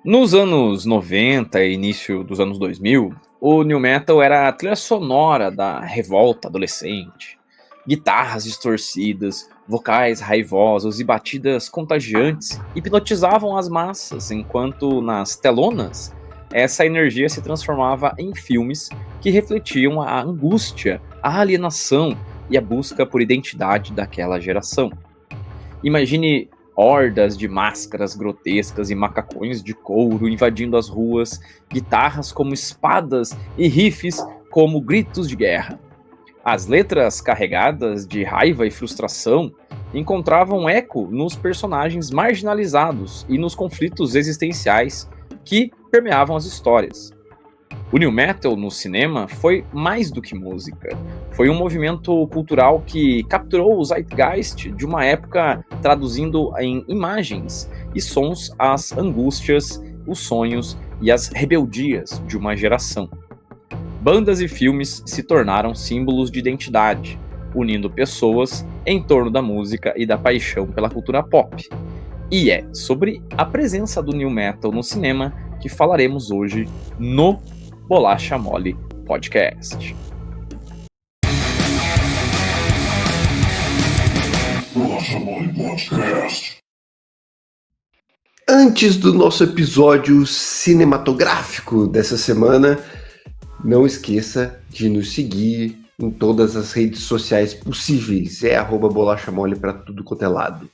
Nos anos 90 e início dos anos 2000, o new metal era a trilha sonora da revolta adolescente. Guitarras distorcidas, vocais raivosos e batidas contagiantes hipnotizavam as massas, enquanto nas telonas essa energia se transformava em filmes que refletiam a angústia, a alienação e a busca por identidade daquela geração. Imagine hordas de máscaras grotescas e macacões de couro invadindo as ruas, guitarras como espadas e riffs como gritos de guerra. As letras carregadas de raiva e frustração encontravam eco nos personagens marginalizados e nos conflitos existenciais que permeavam as histórias. O new metal no cinema foi mais do que música. Foi um movimento cultural que capturou o zeitgeist de uma época, traduzindo em imagens e sons as angústias, os sonhos e as rebeldias de uma geração. Bandas e filmes se tornaram símbolos de identidade, unindo pessoas em torno da música e da paixão pela cultura pop. E é sobre a presença do new metal no cinema que falaremos hoje no Bolacha Mole Podcast. Bolacha Mole Podcast. Antes do nosso episódio cinematográfico dessa semana, não esqueça de nos seguir em todas as redes sociais possíveis. É @bolachamole para tudo quanto é lado.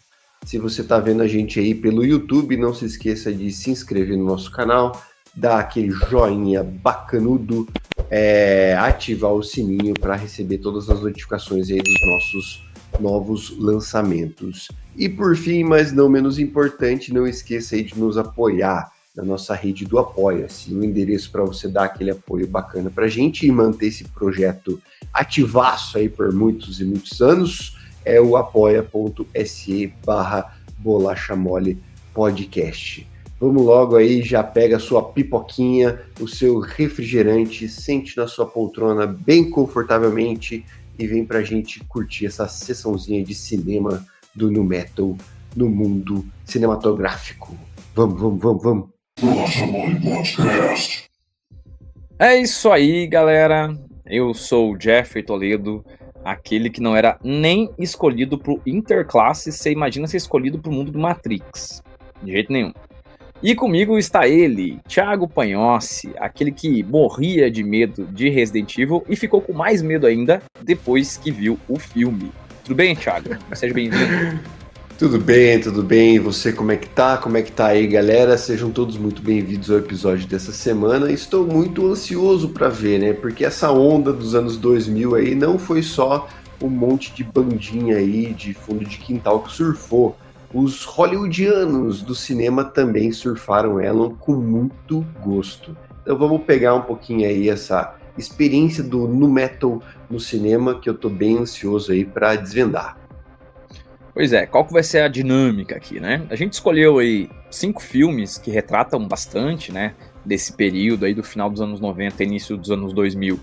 Se você está vendo a gente aí pelo YouTube, não se esqueça de se inscrever no nosso canal, dar aquele joinha bacanudo, ativar o sininho para receber todas as notificações aí dos nossos novos lançamentos. E por fim, mas não menos importante, não esqueça aí de nos apoiar na nossa rede do Apoia-se. O endereço para você dar aquele apoio bacana para a gente e manter esse projeto ativaço aí por muitos e muitos anos é o apoia.se/bolachamole podcast. Vamos logo aí, já pega a sua pipoquinha, o seu refrigerante, sente na sua poltrona bem confortavelmente e vem pra gente curtir essa sessãozinha de cinema do new metal no mundo cinematográfico. Vamos. Bolacha Mole Podcast. É isso aí, galera. Eu sou o Jeffrey Toledo, aquele que não era nem escolhido pro Interclasse, você imagina ser escolhido pro mundo do Matrix. De jeito nenhum. E comigo está ele, Thiago Panhossi, aquele que morria de medo de Resident Evil e ficou com mais medo ainda depois que viu o filme. Tudo bem, Thiago? Seja bem-vindo. Tudo bem. E você, como é que tá? Como é que tá aí, galera? Sejam todos muito bem-vindos ao episódio dessa semana. Estou muito ansioso para ver, né? Porque essa onda dos anos 2000 aí não foi só um monte de bandinha aí de fundo de quintal que surfou. Os hollywoodianos do cinema também surfaram ela com muito gosto. Então vamos pegar um pouquinho aí essa experiência do nu metal no cinema que eu tô bem ansioso aí para desvendar. Pois é, qual que vai ser a dinâmica aqui, né? A gente escolheu aí 5 filmes que retratam bastante, né, desse período aí do final dos anos 90 e início dos anos 2000,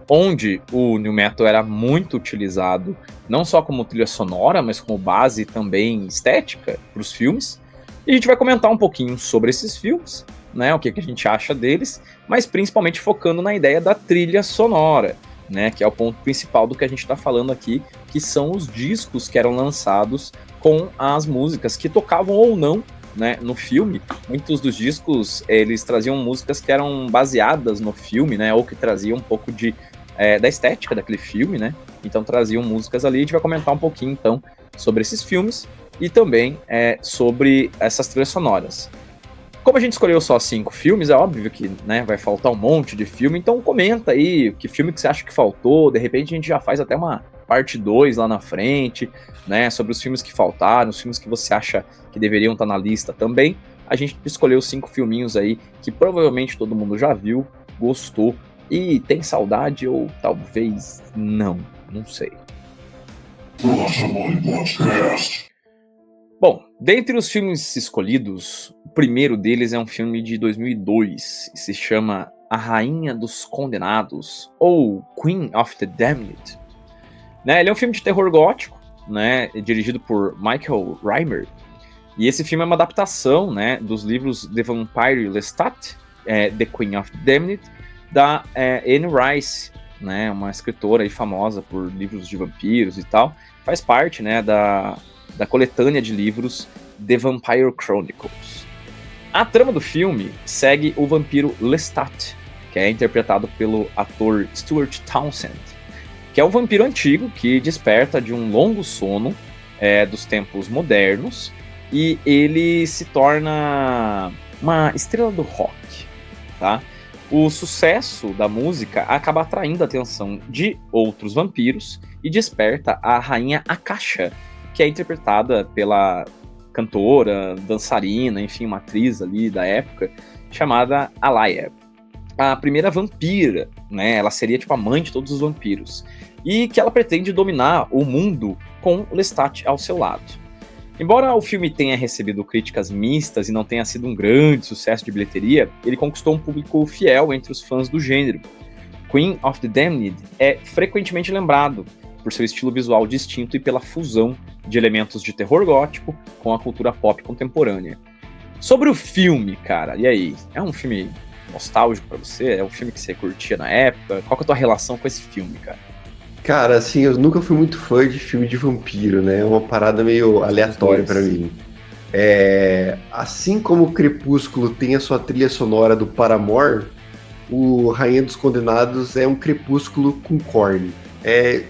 onde o new metal era muito utilizado, não só como trilha sonora, mas como base também estética para os filmes. E a gente vai comentar um pouquinho sobre esses filmes, né, o que a gente acha deles, mas principalmente focando na ideia da trilha sonora, né, que é o ponto principal do que a gente está falando aqui, que são os discos que eram lançados com as músicas que tocavam ou não, né, no filme. Muitos dos discos, eles traziam músicas que eram baseadas no filme, né, ou que traziam um pouco da estética daquele filme, né, então traziam músicas ali. A gente vai comentar um pouquinho, então, sobre esses filmes e também sobre essas trilhas sonoras. Como a gente escolheu só 5 filmes, é óbvio que, né, vai faltar um monte de filme, então comenta aí que filme que você acha que faltou, de repente a gente já faz até uma parte 2 lá na frente, né, sobre os filmes que faltaram, os filmes que você acha que deveriam estar na lista também. A gente escolheu 5 filminhos aí que provavelmente todo mundo já viu, gostou e tem saudade ou talvez não sei. Bolacha Mole Podcast. Bom, dentre os filmes escolhidos, o primeiro deles é um filme de 2002 e se chama A Rainha dos Condenados, ou Queen of the Damned. Né, ele é um filme de terror gótico, né, dirigido por Michael Rymer, E esse filme é uma adaptação, né, dos livros The Vampire Lestat, The Queen of the Damned, da Anne Rice, né, uma escritora aí famosa por livros de vampiros e tal. Faz parte, né, da coletânea de livros The Vampire Chronicles. A trama do filme segue o vampiro Lestat, que é interpretado pelo ator Stuart Townsend, que é um vampiro antigo que desperta de um longo sono dos tempos modernos, e ele se torna uma estrela do rock, tá? O sucesso da música acaba atraindo a atenção de outros vampiros e desperta a rainha Akasha, que é interpretada pela cantora, dançarina, enfim, uma atriz ali da época, chamada Alaya. A primeira vampira, né? Ela seria tipo a mãe de todos os vampiros. E que ela pretende dominar o mundo com Lestat ao seu lado. Embora o filme tenha recebido críticas mistas e não tenha sido um grande sucesso de bilheteria, ele conquistou um público fiel entre os fãs do gênero. Queen of the Damned é frequentemente lembrado por seu estilo visual distinto e pela fusão de elementos de terror gótico com a cultura pop contemporânea. Sobre o filme, cara, e aí? É um filme nostálgico pra você? É um filme que você curtia na época? Qual que é a tua relação com esse filme, cara? Cara, assim, eu nunca fui muito fã de filme de vampiro, né? É uma parada meio aleatória pra mim. Assim como o Crepúsculo tem a sua trilha sonora do Paramore, o Rainha dos Condenados é um crepúsculo com corne.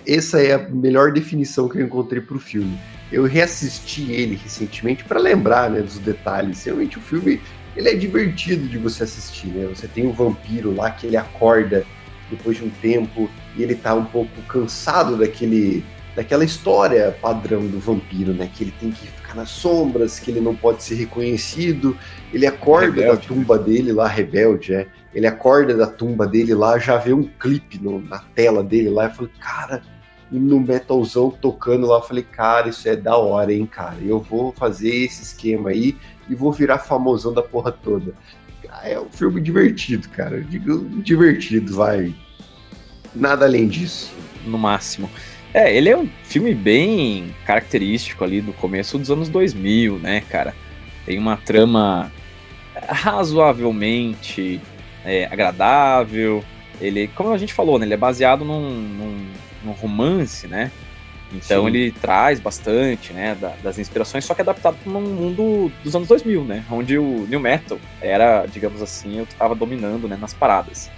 Essa é a melhor definição que eu encontrei pro filme. Eu reassisti ele recentemente para lembrar, né, dos detalhes. Realmente o filme ele é divertido de você assistir, né? Você tem um vampiro lá que ele acorda depois de um tempo e ele tá um pouco cansado daquela história padrão do vampiro, né? Que ele tem que ficar nas sombras, que ele não pode ser reconhecido. Ele acorda rebelde, da tumba dele lá, rebelde, Ele acorda da tumba dele lá, já vê um clipe na tela dele lá, e falei, cara, e no metalzão tocando lá, eu falei, cara, isso é da hora, hein, cara, eu vou fazer esse esquema aí e vou virar famosão da porra toda. É um filme divertido, cara, eu digo divertido, vai, nada além disso. No máximo. Ele é um filme bem característico ali do começo dos anos 2000, né, cara, tem uma trama razoavelmente agradável. Ele, como a gente falou, né, ele é baseado num romance, né? Então sim, ele traz bastante, né, das inspirações, só que adaptado para um mundo dos anos 2000, né? Onde o New Metal era, digamos assim, o que estava dominando, né, nas paradas.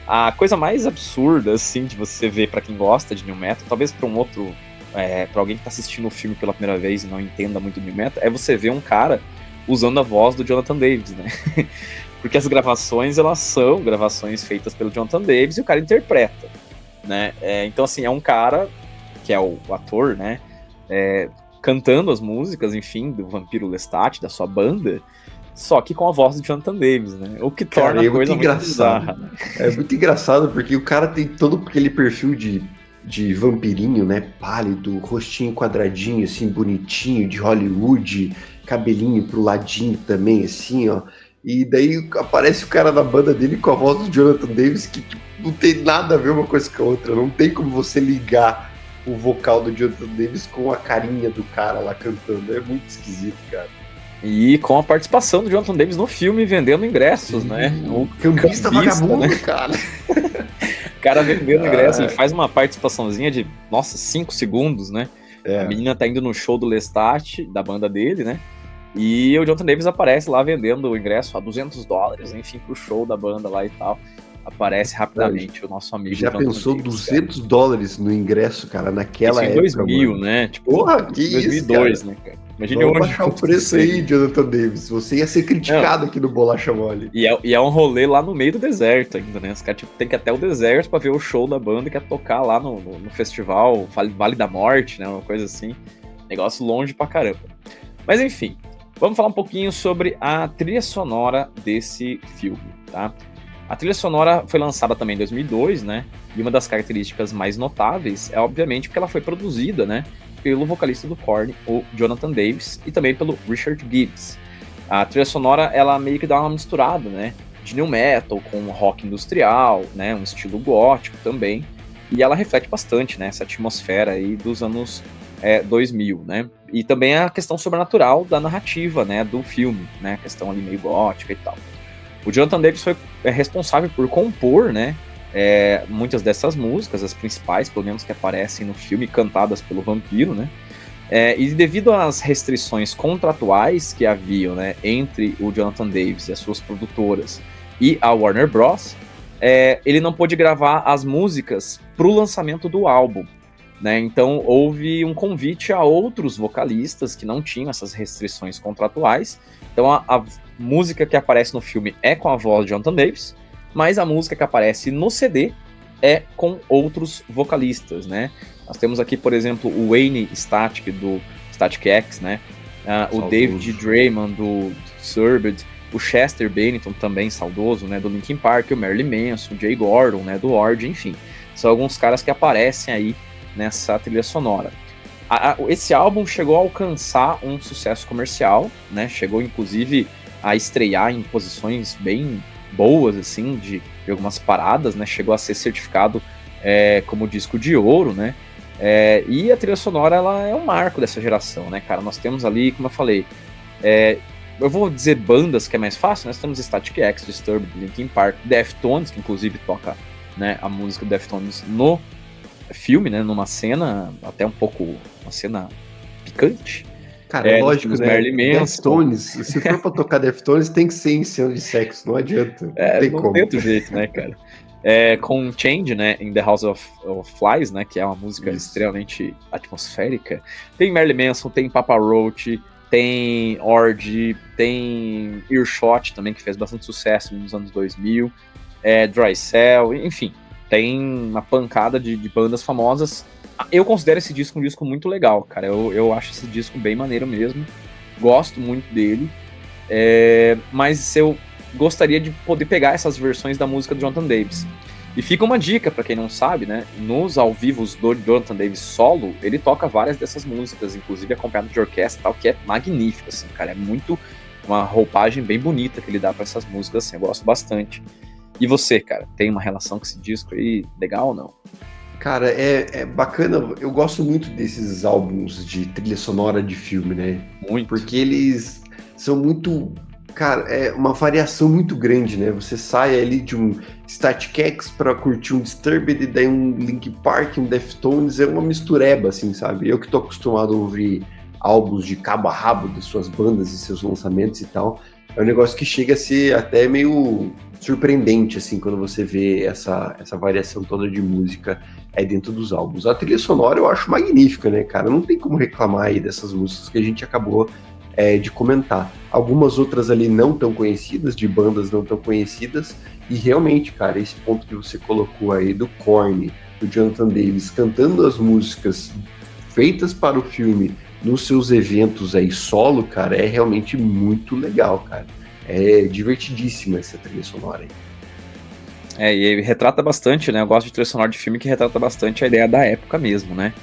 A coisa mais absurda, assim, de você ver para quem gosta de New Metal, talvez para um outro, para alguém que tá assistindo o filme pela primeira vez e não entenda muito New Metal, é você ver um cara usando a voz do Jonathan Davis, né? Porque as gravações, elas são gravações feitas pelo Jonathan Davis e o cara interpreta, né? Então, assim, é um cara, que é o ator, né? Cantando as músicas, enfim, do Vampiro Lestat, da sua banda, só que com a voz do Jonathan Davis, né? O que torna a coisa muito bizarra, né? É muito engraçado, porque o cara tem todo aquele perfil de vampirinho, né? Pálido, rostinho quadradinho, assim, bonitinho, de Hollywood, cabelinho pro ladinho também, assim, ó. E daí aparece o cara na banda dele com a voz do Jonathan Davis, que tipo, não tem nada a ver uma coisa com a outra. Não tem como você ligar o vocal do Jonathan Davis com a carinha do cara lá cantando. É muito esquisito, cara. E com a participação do Jonathan Davis no filme, vendendo ingressos, sim, né? O cambista vagabundo, né? Cara. O cara vendendo ingressos, ele faz uma participaçãozinha de, 5 segundos, né? A menina tá indo no show do Lestat, da banda dele, né? E o Jonathan Davis aparece lá vendendo o ingresso a $200, enfim, pro show da banda lá e tal. Aparece rapidamente o nosso amigo. Já Jonathan pensou Davis, $200 no ingresso, cara, naquela época? Isso em 2000, mano. Né? Tipo, porra, que 2002, isso, né, cara? Imagina vamos baixar o preço aí, Jonathan Davis. Você ia ser criticado aqui no Bolacha Mole. E é um rolê lá no meio do deserto ainda, né? Os caras tem que ir até o deserto pra ver o show da banda, que é tocar lá no festival Vale da Morte, né? Uma coisa assim. Negócio longe pra caramba. Mas enfim, vamos falar um pouquinho sobre a trilha sonora desse filme, tá? A trilha sonora foi lançada também em 2002, né? E uma das características mais notáveis é, obviamente, porque ela foi produzida, né? Pelo vocalista do Korn, o Jonathan Davis, e também pelo Richard Gibbs. A trilha sonora, ela meio que dá uma misturada, né? De new metal com rock industrial, né? Um estilo gótico também. E ela reflete bastante, né? Essa atmosfera aí dos anos 2000, né? E também a questão sobrenatural da narrativa, né, do filme, né, a questão ali meio gótica e tal. O Jonathan Davis foi responsável por compor, né, muitas dessas músicas, as principais, pelo menos, que aparecem no filme, cantadas pelo vampiro, né? E devido às restrições contratuais que haviam, né, entre o Jonathan Davis e as suas produtoras e a Warner Bros., ele não pôde gravar as músicas para o lançamento do álbum, né? Então houve um convite a outros vocalistas que não tinham essas restrições contratuais. Então a música que aparece no filme é com a voz de Jonathan Davis, mas a música que aparece no CD é com outros vocalistas, né? Nós temos aqui, por exemplo, o Wayne Static, do Static X, né? O David Draiman, do Disturbed, o Chester Bennington, também saudoso, né, do Linkin Park, o Marilyn Manson, o Jay Gordon, né, do Lorde, enfim. São alguns caras que aparecem aí nessa trilha sonora. Esse álbum chegou a alcançar um sucesso comercial, né? Chegou, inclusive, a estrear em posições bem boas, assim, de algumas paradas, né? Chegou a ser certificado como disco de ouro, né? E a trilha sonora, ela é um marco dessa geração, né, cara? Nós temos ali, como eu falei, eu vou dizer bandas que é mais fácil, nós temos Static X, Disturbed, Linkin Park, Deftones, que inclusive toca, né, a música do Deftones no filme, né, numa cena até um pouco, uma cena picante. Cara, lógico, né? Marilyn Manson. Deftones, se for pra tocar Deftones, tem que ser em cena de sexo, não adianta. Não tem outro jeito, né, cara? Com Change, né, in the House of Flies, né, que é uma música extremamente atmosférica. Tem Marilyn Manson, tem Papa Roach, tem Orgy, tem Earshot também, que fez bastante sucesso nos anos 2000, Dry Cell, enfim, tem uma pancada de bandas famosas. Eu considero esse disco um disco muito legal, cara. Eu acho esse disco bem maneiro mesmo, gosto muito dele, mas eu gostaria de poder pegar essas versões da música do Jonathan Davis. E fica uma dica pra quem não sabe, né? Nos ao vivos do Jonathan Davis solo, ele toca várias dessas músicas, inclusive acompanhado de orquestra e tal, que é magnífico, assim, cara. É muito uma roupagem bem bonita que ele dá pra essas músicas, assim, eu gosto bastante. E você, cara, tem uma relação com esse disco aí legal ou não? Cara, é bacana, eu gosto muito desses álbuns de trilha sonora de filme, né? Muito. Porque eles são muito... Cara, é uma variação muito grande, né? Você sai ali de um Static X pra curtir um Disturbed, e daí um Linkin Park, um Deftones, é uma mistureba, assim, sabe? Eu que tô acostumado a ouvir álbuns de cabo a rabo de suas bandas e seus lançamentos e tal, é um negócio que chega a ser até meio surpreendente, assim, quando você vê essa variação toda de música dentro dos álbuns. A trilha sonora eu acho magnífica, né, cara? Não tem como reclamar aí dessas músicas que a gente acabou de comentar. Algumas outras ali não tão conhecidas, de bandas não tão conhecidas, e realmente, cara, esse ponto que você colocou aí do Korn, do Jonathan Davis, cantando as músicas feitas para o filme nos seus eventos aí solo, cara, é realmente muito legal, cara. É divertidíssima essa trilha sonora aí. E ele retrata bastante, né? Eu gosto de trilha sonora de filme que retrata bastante a ideia da época mesmo, né?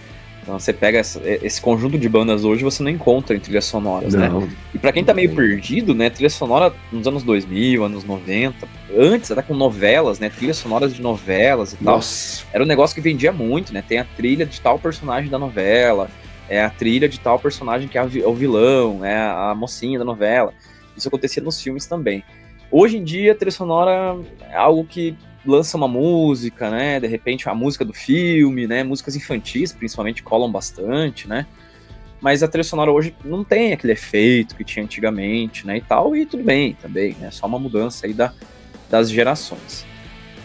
Então você pega esse conjunto de bandas hoje, você não encontra em trilhas sonoras, né? E pra quem tá meio perdido, né, trilha sonora nos anos 2000, anos 90, antes até com novelas, né, trilhas sonoras de novelas e tal. Era um negócio que vendia muito, né? Tem a trilha de tal personagem da novela, a trilha de tal personagem que é o vilão, a mocinha da novela. Isso acontecia nos filmes também. Hoje em dia, a trilha sonora é algo que lança uma música, né, de repente a música do filme, né, músicas infantis principalmente colam bastante, né, mas a trilha sonora hoje não tem aquele efeito que tinha antigamente, né, e tal, e tudo bem também, né, só uma mudança aí das gerações.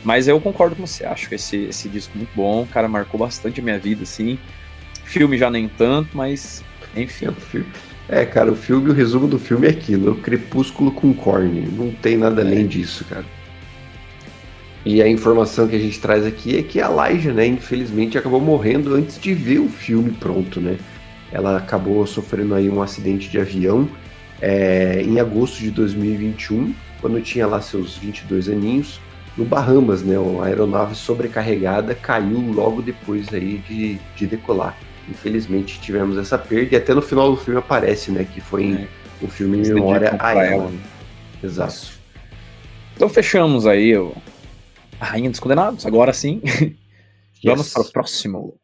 Mas eu concordo com você, acho que esse disco muito bom, cara, marcou bastante a minha vida, assim, filme já nem tanto, mas enfim. Cara, o resumo do filme é aquilo, é o Crepúsculo com Korn, não tem nada além disso, cara. E a informação que a gente traz aqui é que a Elijah, né, infelizmente acabou morrendo antes de ver o filme pronto, né? Ela acabou sofrendo aí um acidente de avião em agosto de 2021, quando tinha lá seus 22 aninhos, no Bahamas, né? Uma aeronave sobrecarregada caiu logo depois aí de decolar. Infelizmente tivemos essa perda e até no final do filme aparece, né, que foi um filme em memória a ela. Exato. Então fechamos aí a Rainha dos Condenados, agora sim. Vamos para o próximo.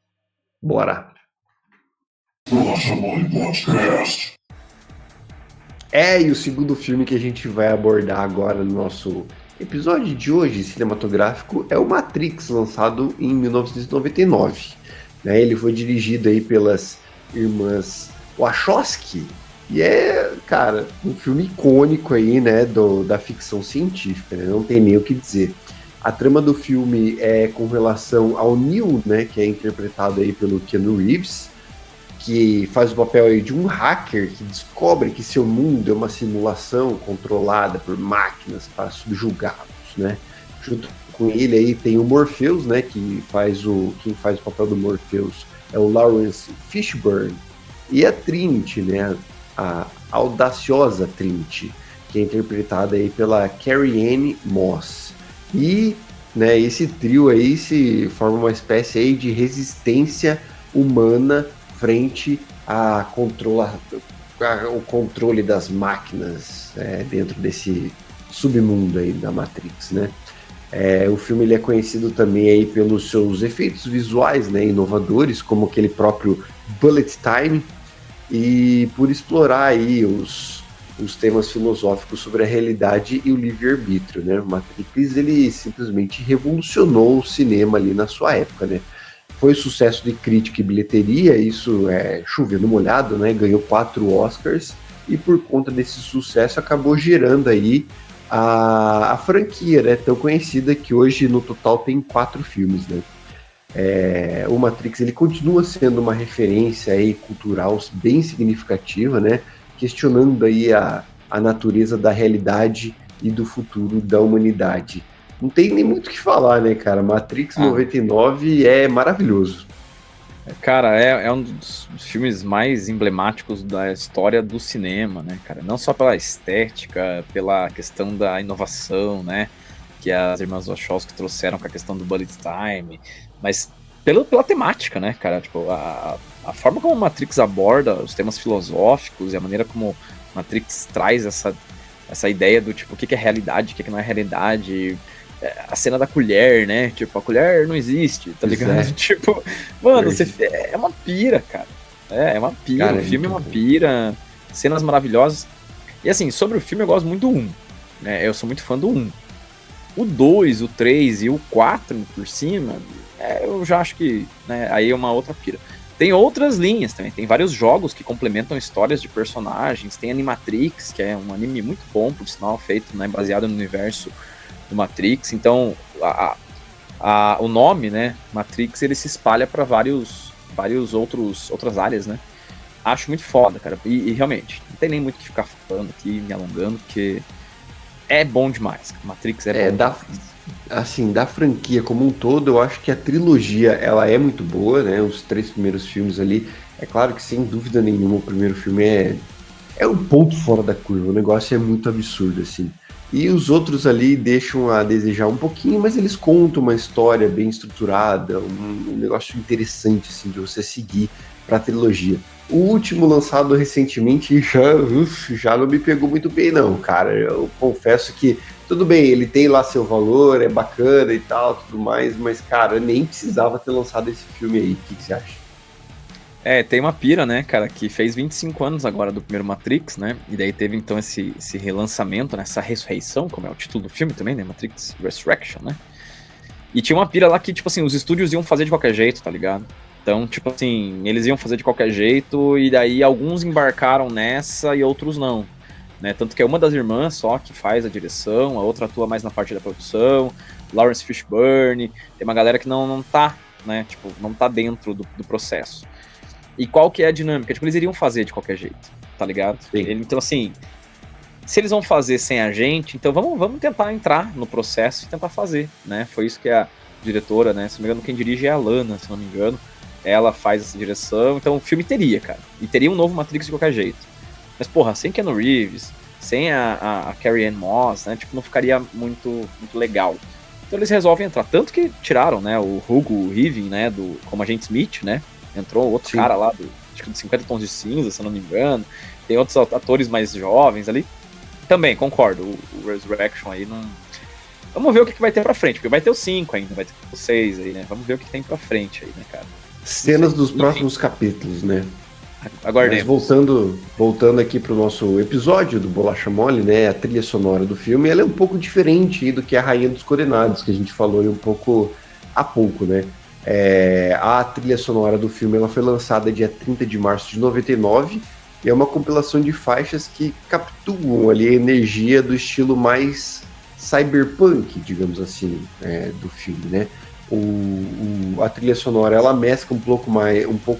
Bora. Bolacha Mole Podcast. E o segundo filme que a gente vai abordar agora no nosso episódio de hoje, cinematográfico, é o Matrix, lançado em 1999. Né? Ele foi dirigido aí pelas irmãs Wachowski, e cara, um filme icônico aí, né, da ficção científica, né? Não tem nem o que dizer. A trama do filme é com relação ao Neo, né, que é interpretado aí pelo Keanu Reeves, que faz o papel aí de um hacker que descobre que seu mundo é uma simulação controlada por máquinas para subjugá-los, né? Junto com ele aí tem o Morpheus, né, quem faz o papel do Morpheus é o Lawrence Fishburne, e a Trinity, né, a audaciosa Trinity, que é interpretada aí pela Carrie-Anne Moss. E, né, esse trio aí se forma uma espécie aí de resistência humana frente o controle das máquinas dentro desse submundo aí da Matrix, né? O filme ele é conhecido também aí pelos seus efeitos visuais, né, inovadores, como aquele próprio Bullet Time, e por explorar aí os temas filosóficos sobre a realidade e o livre-arbítrio, né? O Matrix, ele simplesmente revolucionou o cinema ali na sua época, né? Foi sucesso de crítica e bilheteria, isso chovendo molhado, né? Ganhou 4 Oscars, e por conta desse sucesso acabou gerando aí a franquia, né, tão conhecida, que hoje no total tem 4 filmes, né? O Matrix ele continua sendo uma referência aí cultural bem significativa, né? Questionando aí a natureza da realidade e do futuro da humanidade. Não tem nem muito o que falar, né, cara? Matrix 99 é maravilhoso. Cara, é um dos filmes mais emblemáticos da história do cinema, né, cara? Não só pela estética, pela questão da inovação, né? Que as irmãs Wachowski trouxeram com a questão do bullet time, mas pela temática, né, cara? Tipo, a forma como Matrix aborda os temas filosóficos e a maneira como Matrix traz essa ideia do tipo, o que é realidade, o que não é realidade. A cena da colher, né? Tipo, a colher não existe, tá ligado? Tipo, mano, é uma pira, cara. É uma pira, cara, o filme é uma pira, cenas maravilhosas. E assim, sobre o filme eu gosto muito do 1, né? Eu sou muito fã do 1. O 2, o 3 e o 4 por cima, eu já acho que, né, aí é uma outra pira. Tem outras linhas também, tem vários jogos que complementam histórias de personagens, tem Animatrix, que é um anime muito bom, por sinal, feito, né, baseado no universo do Matrix. Então, o nome, né, Matrix, ele se espalha para vários outras áreas, né? Acho muito foda, cara. E realmente, não tem nem muito o que ficar falando aqui, me alongando, porque é bom demais. Matrix é bom demais. Da franquia como um todo, eu acho que a trilogia, ela é muito boa, né? Os 3 primeiros filmes ali, é claro que sem dúvida nenhuma o primeiro filme é um ponto fora da curva, o negócio é muito absurdo, assim. E os outros ali deixam a desejar um pouquinho, mas eles contam uma história bem estruturada, um negócio interessante, assim, de você seguir pra trilogia. O último lançado recentemente já não me pegou muito bem, não, cara. Eu confesso que, tudo bem, ele tem lá seu valor, é bacana e tal, tudo mais, mas, cara, nem precisava ter lançado esse filme aí. O que você acha? Tem uma pira, né, cara, que fez 25 anos agora do primeiro Matrix, né, e daí teve então esse relançamento, né, essa ressurreição, como é o título do filme também, né, Matrix Resurrection, né, e tinha uma pira lá que, tipo assim, os estúdios iam fazer de qualquer jeito, tá ligado? Então, tipo assim, eles iam fazer de qualquer jeito, e daí alguns embarcaram nessa e outros não, né, tanto que é uma das irmãs só que faz a direção, a outra atua mais na parte da produção, Lawrence Fishburne, tem uma galera que não tá, né, tipo, não tá dentro do processo. E qual que é a dinâmica? Tipo, eles iriam fazer de qualquer jeito, tá ligado? Então, assim, se eles vão fazer sem a gente, então vamos tentar entrar no processo e tentar fazer, né? Foi isso que a diretora, né? Se não me engano, quem dirige é a Lana, se não me engano. Ela faz essa direção, então o filme teria, cara. E teria um novo Matrix de qualquer jeito. Mas, porra, sem Keanu Reeves, sem a Carrie-Anne Moss, né? Tipo, não ficaria muito legal. Então eles resolvem entrar. Tanto que tiraram, né? O Hugo Weaving, né? Como agente Smith, né? Entrou outro cara lá, acho que de 50 Tons de Cinza, se eu não me engano. Tem outros atores mais jovens ali. Também, concordo, o Resurrection aí não... Vamos ver o que vai ter pra frente, porque vai ter o 5 ainda, vai ter o 6 aí, né? Vamos ver o que tem pra frente aí, né, cara? Cenas dos próximos capítulos, né? Aguardemos. Mas voltando aqui para o nosso episódio do Bolacha Mole, né? A trilha sonora do filme, ela é um pouco diferente aí do que a Rainha dos Condenados, que a gente falou aí um pouco há pouco, né? A trilha sonora do filme ela foi lançada dia 30 de março de 99 e é uma compilação de faixas que capturam ali a energia do estilo mais cyberpunk, digamos assim, do filme, né? A trilha sonora ela mescla um pouco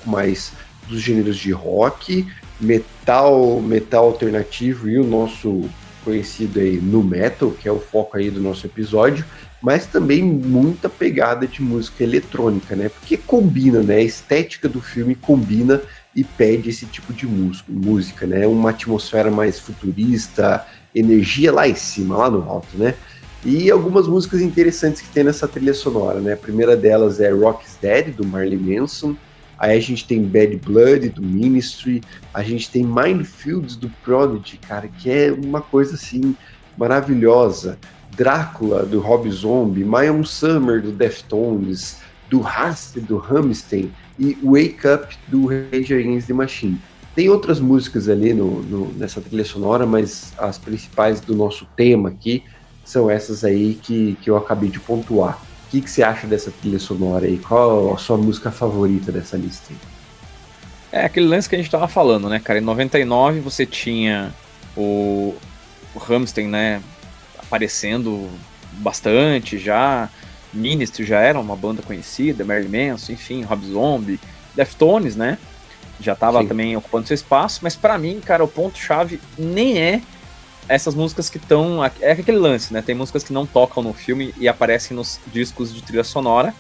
mais dos gêneros de rock, metal alternativo e o nosso conhecido aí nu metal, que é o foco aí do nosso episódio, mas também muita pegada de música eletrônica, né? Porque combina, né? A estética do filme combina e pede esse tipo de música, né? Uma atmosfera mais futurista, energia lá em cima, lá no alto, né? E algumas músicas interessantes que tem nessa trilha sonora, né? A primeira delas é Rock's Dead, do Marilyn Manson. Aí a gente tem Bad Blood, do Ministry. A gente tem Minefields, do Prodigy, cara, que é uma coisa, assim, maravilhosa. Drácula, do Rob Zombie. My Own Summer, do Deftones. Do Hast, do Rammstein. E Wake Up, do Rage Against the Machine. Tem outras músicas ali nessa trilha sonora, mas as principais do nosso tema aqui são essas aí que eu acabei de pontuar. O que você acha dessa trilha sonora aí? Qual a sua música favorita dessa lista aí? É aquele lance que a gente tava falando, né, cara? Em 99 você tinha o Rammstein, né, aparecendo bastante já. Ministry já era uma banda conhecida, Marilyn Manson, enfim, Rob Zombie, Deftones, né? Já tava Sim. também ocupando seu espaço, mas pra mim, cara, o ponto-chave nem é essas músicas que estão... É aquele lance, né? Tem músicas que não tocam no filme e aparecem nos discos de trilha sonora,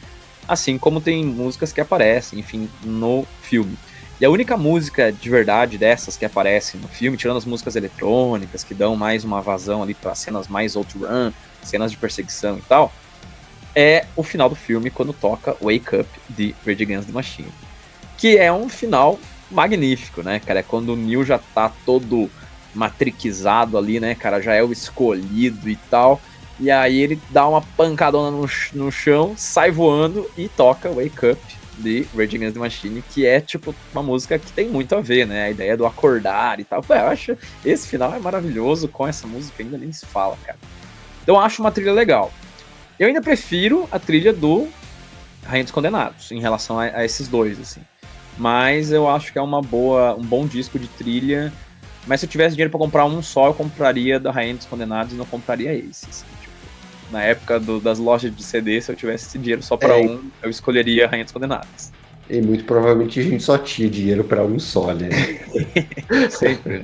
assim como tem músicas que aparecem, enfim, no filme. E a única música de verdade dessas que aparecem no filme, tirando as músicas eletrônicas, que dão mais uma vazão ali para cenas mais outrun, cenas de perseguição e tal, é o final do filme, quando toca Wake Up, de Rage Against the Machine. Que é um final magnífico, né, cara? É quando o Neo já tá todo matrixado ali, né, cara? Já é o escolhido e tal. E aí ele dá uma pancadona no chão, sai voando e toca Wake Up, de Rage Against the Machine, que é, tipo, uma música que tem muito a ver, né? A ideia do acordar e tal. Pô, eu acho esse final é maravilhoso, com essa música ainda nem se fala, cara. Então eu acho uma trilha legal. Eu ainda prefiro a trilha do Rainha dos Condenados, em relação a esses dois, assim. Mas eu acho que é um bom disco de trilha. Mas se eu tivesse dinheiro pra comprar um só, eu compraria da Rainha dos Condenados e não compraria esse, assim. Na época das lojas de CD, se eu tivesse esse dinheiro só pra um, eu escolheria Rainha dos Condenados. E muito provavelmente a gente só tinha dinheiro para um só, né? Sempre.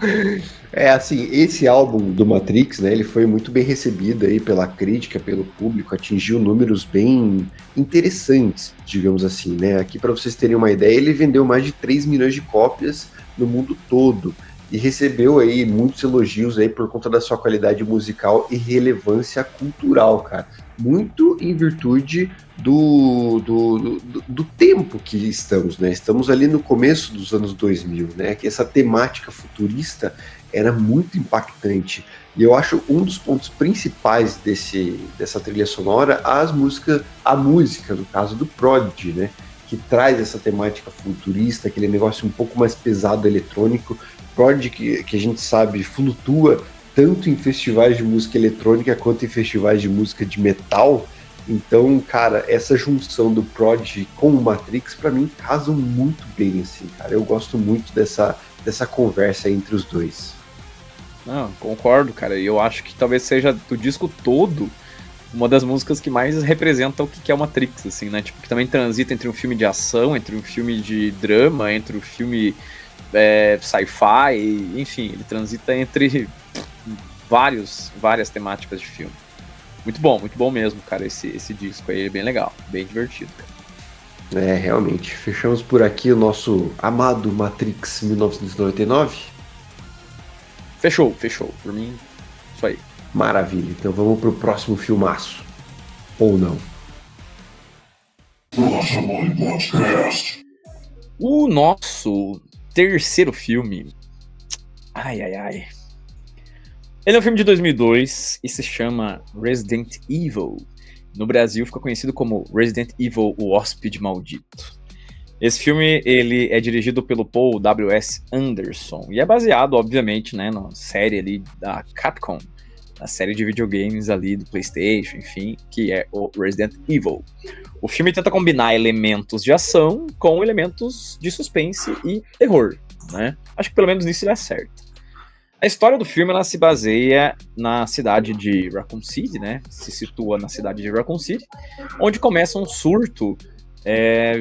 Assim, esse álbum do Matrix, né, ele foi muito bem recebido aí pela crítica, pelo público, atingiu números bem interessantes, digamos assim, né? Aqui para vocês terem uma ideia, ele vendeu mais de 3 milhões de cópias no mundo todo e recebeu aí muitos elogios aí por conta da sua qualidade musical e relevância cultural, cara. Muito em virtude do tempo que estamos, né? Estamos ali no começo dos anos 2000, né? Que essa temática futurista era muito impactante. E eu acho um dos pontos principais dessa trilha sonora a música, no caso do Prodigy, né? Que traz essa temática futurista, aquele negócio um pouco mais pesado eletrônico. Prodigy, que a gente sabe, flutua tanto em festivais de música eletrônica quanto em festivais de música de metal. Então, cara, essa junção do Prodigy com o Matrix, pra mim, casam muito bem, assim, cara. Eu gosto muito dessa conversa entre os dois. Não, concordo, cara. E eu acho que talvez seja do disco todo uma das músicas que mais representa o que é o Matrix, assim, né? Tipo, que também transita entre um filme de ação, entre um filme de drama, entre um filme sci-fi, enfim, ele transita entre várias temáticas de filme. Muito bom mesmo, cara, esse disco aí, é bem legal, bem divertido, cara. Realmente. Fechamos por aqui o nosso amado Matrix 1999. Fechou. Por mim, isso aí. Maravilha. Então vamos pro próximo filmaço. Ou não. Bolacha Mole Podcast. O nosso terceiro filme... Ai. Ele é um filme de 2002 e se chama Resident Evil. No Brasil fica conhecido como Resident Evil, o Hóspede Maldito. Esse filme, ele é dirigido pelo Paul W.S. Anderson e é baseado, obviamente, né, na série ali da Capcom, a série de videogames ali do PlayStation, enfim, que é o Resident Evil. O filme tenta combinar elementos de ação com elementos de suspense e terror, né? Acho que pelo menos nisso ele acerta. A história do filme, ela se baseia na cidade de Raccoon City, né? Se situa na cidade de Raccoon City, onde começa um surto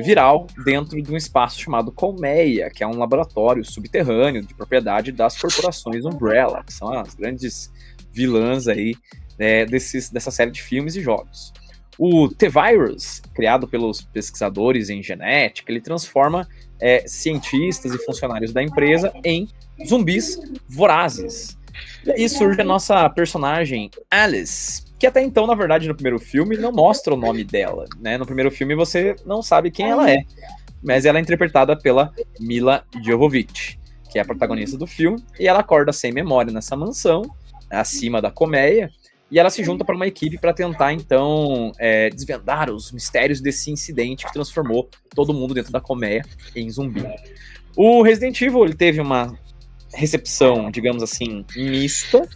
viral dentro de um espaço chamado Colmeia, que é um laboratório subterrâneo de propriedade das corporações Umbrella, que são as grandes vilãs aí dessa série de filmes e jogos. O T-Virus, criado pelos pesquisadores em genética, ele transforma cientistas e funcionários da empresa em zumbis vorazes. E aí surge a nossa personagem Alice, que até então, na verdade, no primeiro filme não mostra o nome dela, né? No primeiro filme você não sabe quem ela é, mas ela é interpretada pela Mila Jovovich, que é a protagonista do filme, e ela acorda sem memória nessa mansão, acima da colmeia, e ela se junta para uma equipe para tentar, então, desvendar os mistérios desse incidente que transformou todo mundo dentro da colmeia em zumbi. O Resident Evil, ele teve uma recepção, digamos assim, mista.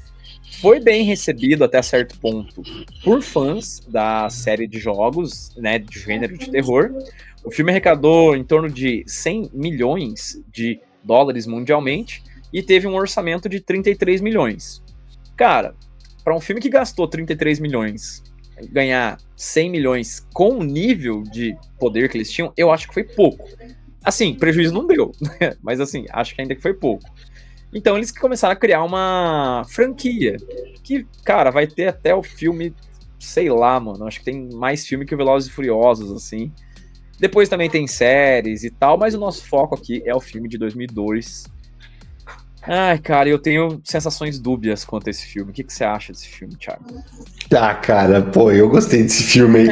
Foi bem recebido até certo ponto por fãs da série de jogos, né, de gênero de terror. O filme arrecadou em torno de 100 milhões de dólares mundialmente e teve um orçamento de 33 milhões. Cara, para um filme que gastou 33 milhões, ganhar 100 milhões com o nível de poder que eles tinham, eu acho que foi pouco. Assim, prejuízo não deu, mas assim, acho que ainda que foi pouco. Então eles começaram a criar uma franquia, que, cara, vai ter até o filme, sei lá, mano, acho que tem mais filme que o Velozes e Furiosos, assim. Depois também tem séries e tal, mas o nosso foco aqui é o filme de 2002. Ai, cara, eu tenho sensações dúbias quanto a esse filme. O que você acha desse filme, Thiago? Tá, cara, pô, eu gostei desse filme aí.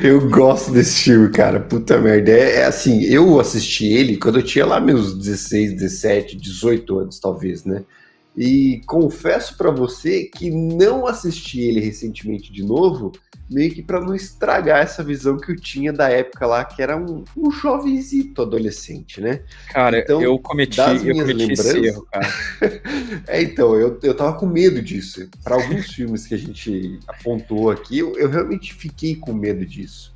Eu gosto desse filme, cara. Puta merda. É assim, eu assisti ele quando eu tinha lá meus 16, 17, 18 anos, talvez, né? E confesso pra você que não assisti ele recentemente de novo, meio que pra não estragar essa visão que eu tinha da época lá, que era um jovenzito adolescente, né? Cara, então, eu cometi esse erro, cara. Então, eu tava com medo disso. Para alguns filmes que a gente apontou aqui, eu realmente fiquei com medo disso.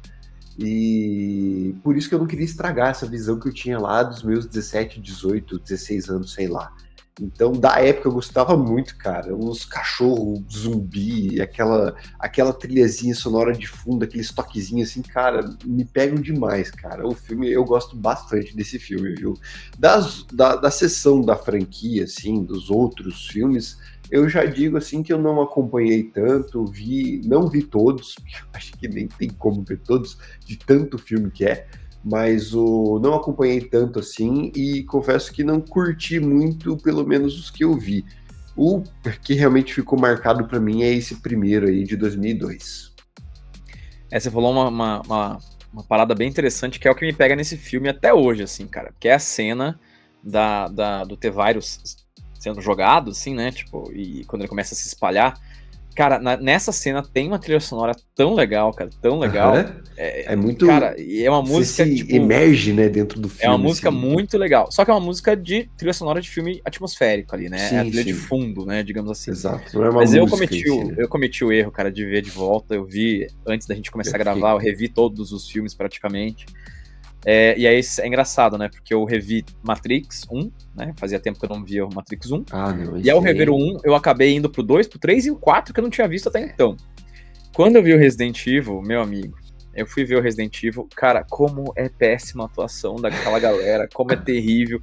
E por isso que eu não queria estragar essa visão que eu tinha lá dos meus 17, 18, 16 anos, sei lá. Então, da época eu gostava muito, cara. Uns cachorros zumbi, aquela trilhazinha sonora de fundo, aqueles toquezinhos assim, cara, me pegam demais, cara. O filme, eu gosto bastante desse filme, viu? Da sessão da franquia, assim, dos outros filmes, eu já digo, assim, que eu não acompanhei tanto, não vi todos, acho que nem tem como ver todos, de tanto filme que é. Mas não acompanhei tanto assim e confesso que não curti muito, pelo menos os que eu vi. O que realmente ficou marcado para mim é esse primeiro aí de 2002. Você falou uma parada bem interessante, que é o que me pega nesse filme até hoje, assim, cara, que é a cena do T-Virus sendo jogado, assim, né, tipo, e quando ele começa a se espalhar. Cara, nessa cena tem uma trilha sonora tão legal, cara, tão legal. É muito... Cara, e é uma música que tipo, emerge, né, dentro do filme. É uma música assim, muito legal. Só que é uma música de trilha sonora de filme atmosférico ali, né? Sim, é a trilha de sim. fundo, né, digamos assim. Exato, não é uma Mas música eu cometi o erro, cara, de ver de volta. Eu vi, antes da gente começar a gravar, eu revi todos os filmes praticamente. E aí é engraçado, né? Porque eu revi Matrix 1, né? Fazia tempo que eu não via o Matrix 1. E ao rever o 1, eu acabei indo pro 2, pro 3 e o 4, que eu não tinha visto até então. Quando eu vi o Resident Evil, meu amigo, eu fui ver o Resident Evil, cara, como é péssima a atuação daquela galera, como é terrível.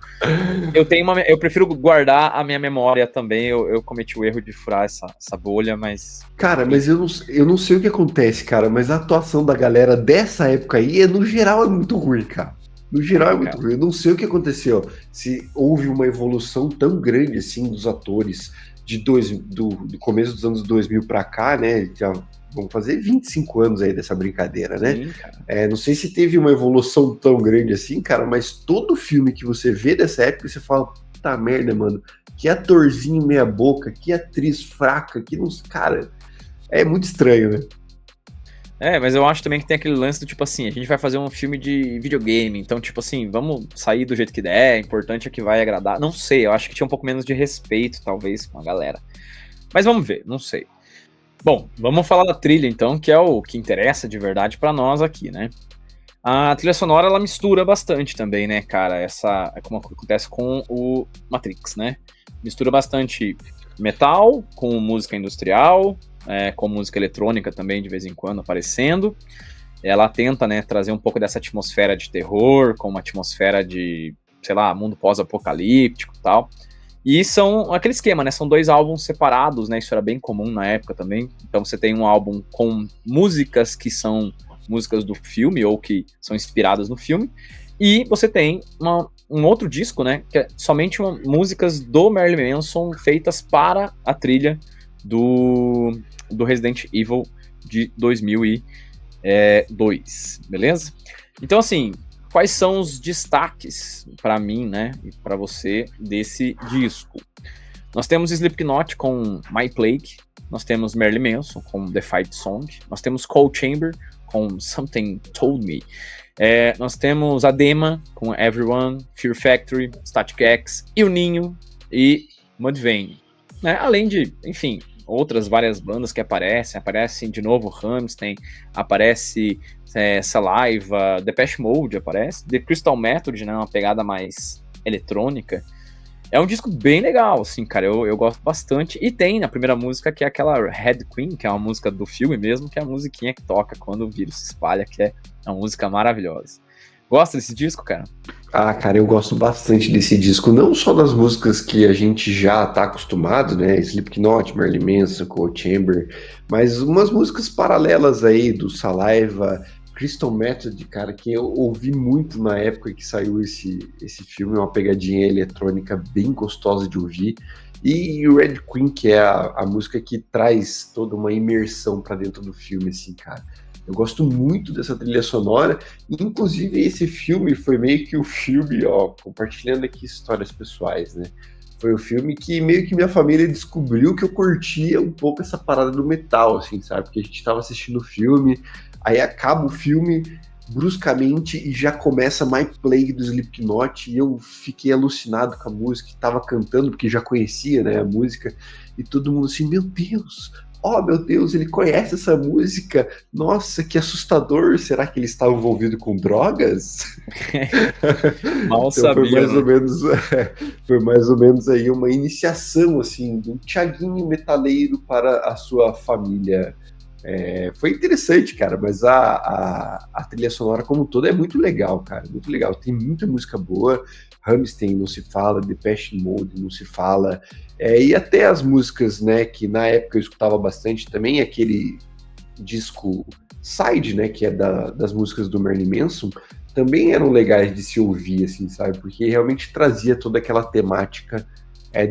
Eu prefiro guardar a minha memória também, eu cometi o erro de furar essa bolha, mas... Cara, mas eu não sei o que acontece, cara, mas a atuação da galera dessa época aí, no geral, é muito ruim, cara. No geral é muito ruim. Eu não sei o que aconteceu, se houve uma evolução tão grande, assim, dos atores do começo dos anos 2000 pra cá, né, já... Vamos fazer 25 anos aí dessa brincadeira, né? Sim, cara. Não sei se teve uma evolução tão grande assim, cara, mas todo filme que você vê dessa época, você fala, puta merda, mano, que atorzinho meia boca, que atriz fraca, que não... Cara, é muito estranho, né? Mas eu acho também que tem aquele lance do tipo assim, a gente vai fazer um filme de videogame, então tipo assim, vamos sair do jeito que der, é importante é que vai agradar. Não sei, eu acho que tinha um pouco menos de respeito, talvez, com a galera. Mas vamos ver, não sei. Bom, vamos falar da trilha então, que é o que interessa de verdade pra nós aqui, né? A trilha sonora, ela mistura bastante também, né, cara? Como acontece com o Matrix, né? Mistura bastante metal com música industrial, com música eletrônica também de vez em quando aparecendo. Ela tenta, né, trazer um pouco dessa atmosfera de terror, com uma atmosfera de, sei lá, mundo pós-apocalíptico e tal. E são aquele esquema, né? São 2 álbuns separados, né? Isso era bem comum na época também. Então você tem um álbum com músicas que são músicas do filme ou que são inspiradas no filme. E você tem um outro disco, né? Que é somente músicas do Marilyn Manson feitas para a trilha do Resident Evil de 2002, beleza? Então, assim, quais são os destaques para mim, né, e para você desse disco? Nós temos Slipknot com My Plague, nós temos Marilyn Manson com The Fight Song, nós temos Cold Chamber com Something Told Me, nós temos Adema com Everyone, Fear Factory, Static X, Il Ninho e Mudvayne, né? Além de, enfim, outras várias bandas que aparecem de novo Rammstein, aparece Saliva, Depeche Mode aparece, The Crystal Method, né, uma pegada mais eletrônica. É um disco bem legal, assim, cara, eu gosto bastante. E tem na primeira música, que é aquela Red Queen, que é uma música do filme mesmo, que é a musiquinha que toca quando o vírus se espalha, que é uma música maravilhosa. Gosta desse disco, cara? Ah, cara, eu gosto bastante desse disco, não só das músicas que a gente já tá acostumado, né, Slipknot, Marilyn Manson, Cold Chamber, mas umas músicas paralelas aí, do Saliva, Crystal Method, cara, que eu ouvi muito na época que saiu esse filme, uma pegadinha eletrônica bem gostosa de ouvir, e Red Queen, que é a música que traz toda uma imersão pra dentro do filme, assim, cara. Eu gosto muito dessa trilha sonora, inclusive esse filme foi meio que o filme, ó, compartilhando aqui histórias pessoais, né? Foi o filme que meio que minha família descobriu que eu curtia um pouco essa parada do metal, assim, sabe? Porque a gente tava assistindo o filme, aí acaba o filme bruscamente e já começa My Plague do Slipknot, e eu fiquei alucinado com a música, tava cantando porque já conhecia, né, a música, e todo mundo assim, meu Deus, oh meu Deus, ele conhece essa música, nossa, que assustador, será que ele está envolvido com drogas? Mal Então sabia, foi mais ou menos aí uma iniciação, assim, de um Thiaguinho metaleiro para a sua família. Foi interessante, cara, mas a trilha sonora como um todo é muito legal, cara, muito legal, tem muita música boa, Rammstein não se fala, Depeche Mode não se fala, e até as músicas, né, que na época eu escutava bastante também, aquele disco Side, né, que é das músicas do Marilyn Manson, também eram legais de se ouvir, assim, sabe, porque realmente trazia toda aquela temática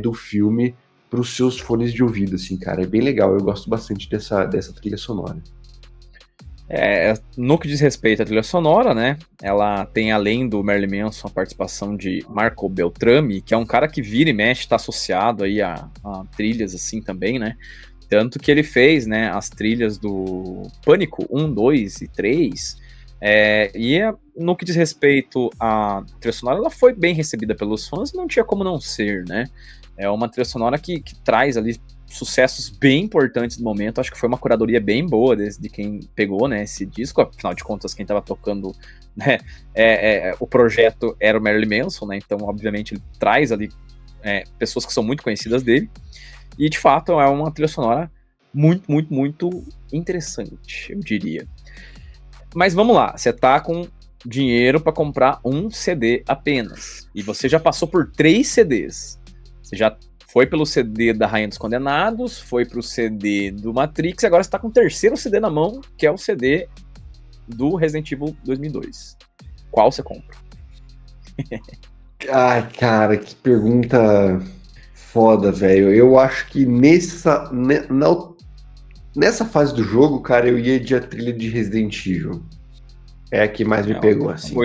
do filme para os seus fones de ouvido, assim, cara, é bem legal, eu gosto bastante dessa trilha sonora. No que diz respeito à trilha sonora, né, ela tem, além do Marilyn Manson, a participação de Marco Beltrami, que é um cara que vira e mexe, está associado aí a trilhas assim também, né, tanto que ele fez, né, as trilhas do Pânico 1, 2 e 3, no que diz respeito à trilha sonora, ela foi bem recebida pelos fãs, não tinha como não ser, né, é uma trilha sonora que traz ali sucessos bem importantes do momento. Acho que foi uma curadoria bem boa de quem pegou, né, esse disco. Afinal de contas, quem estava tocando, né, o projeto era o Marilyn Manson, né, então obviamente ele traz ali pessoas que são muito conhecidas dele, e de fato é uma trilha sonora muito, muito, muito interessante, eu diria. Mas vamos lá, você tá com dinheiro para comprar um CD apenas, e você já passou por 3 CDs, você já foi pelo CD da Rainha dos Condenados, foi pro CD do Matrix, e agora você tá com o 3º CD na mão, que é o CD do Resident Evil 2002. Qual você compra? Ai, cara, que pergunta foda, velho. Eu acho que nessa fase do jogo, cara, eu ia de a trilha de Resident Evil. É a que mais me pegou, assim. É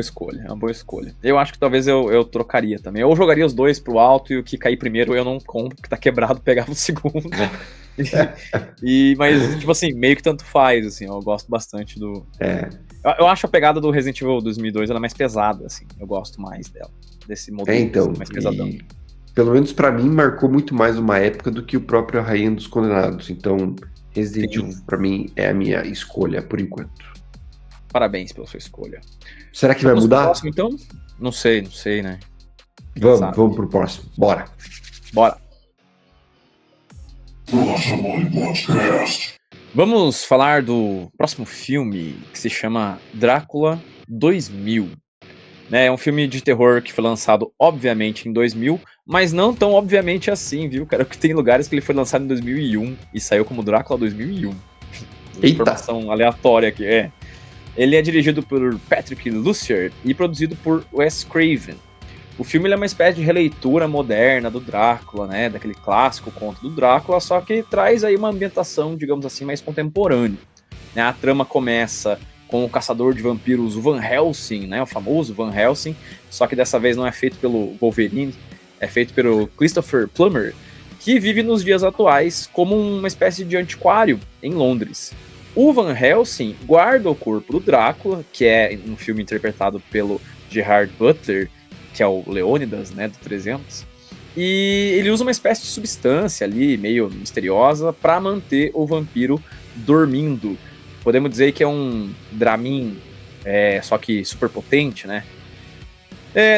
uma boa escolha. Eu acho que talvez eu trocaria também. Eu jogaria os dois pro alto, e o que cair primeiro eu não compro, porque tá quebrado, pegava o segundo. Mas, tipo assim, meio que tanto faz, assim, eu gosto bastante do... É, Eu acho a pegada do Resident Evil 2002, ela mais pesada, assim, eu gosto mais dela, desse modelo então, mais pesadão. e pelo menos pra mim marcou muito mais uma época do que o próprio A Rainha dos Condenados. Então, Resident Sim. Evil pra mim é a minha escolha por enquanto. Parabéns pela sua escolha. Será que vai Vamos pro mudar? próximo, então? Não sei, né? Quem sabe? Vamos pro próximo. Bora. Bora. Bolacha Mole Podcast. Vamos falar do próximo filme, que se chama Drácula 2000. Né, é um filme de terror que foi lançado, obviamente, em 2000, mas não tão obviamente assim, viu, cara? Porque tem lugares que ele foi lançado em 2001 e saiu como Drácula 2001. Eita! Informação aleatória aqui, Ele é dirigido por Patrick Lussier e produzido por Wes Craven. O filme ele é uma espécie de releitura moderna do Drácula, né, daquele clássico conto do Drácula, só que traz aí uma ambientação, digamos assim, mais contemporânea. Né, a trama começa com o caçador de vampiros Van Helsing, né, o famoso Van Helsing, só que dessa vez não é feito pelo Wolverine, é feito pelo Christopher Plummer, que vive nos dias atuais como uma espécie de antiquário em Londres. O Van Helsing guarda o corpo do Drácula, que é um filme interpretado pelo Gerard Butler, que é o Leônidas, né, do 300, e ele usa uma espécie de substância ali, meio misteriosa, para manter o vampiro dormindo. Podemos dizer que é um Dramin, só que super potente, né?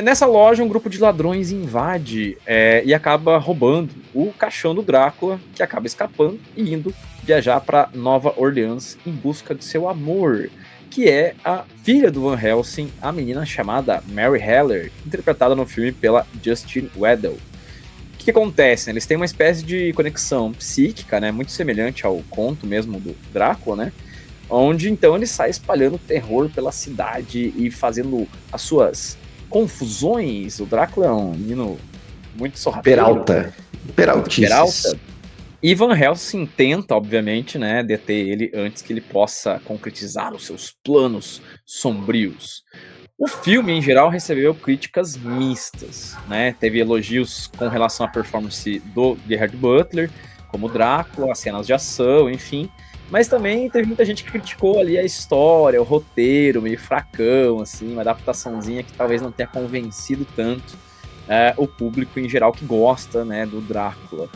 Nessa loja, um grupo de ladrões invade e acaba roubando o caixão do Drácula, que acaba escapando e indo viajar para Nova Orleans em busca de seu amor, que é a filha do Van Helsing, a menina chamada Mary Heller, interpretada no filme pela Justine Weddell. O que acontece? Né? Eles têm uma espécie de conexão psíquica, né, muito semelhante ao conto mesmo do Drácula, né? Onde então ele sai espalhando terror pela cidade e fazendo as suas confusões. O Drácula é um menino muito sorrateiro. Peraltices. E Van Helsing tenta, obviamente, né, deter ele antes que ele possa concretizar os seus planos sombrios. O filme, em geral, recebeu críticas mistas, né? Teve elogios com relação à performance do Gerard Butler, como Drácula, as cenas de ação, enfim. Mas também teve muita gente que criticou ali a história, o roteiro, meio fracão, assim, uma adaptaçãozinha que talvez não tenha convencido tanto o público em geral que gosta, né, do Drácula.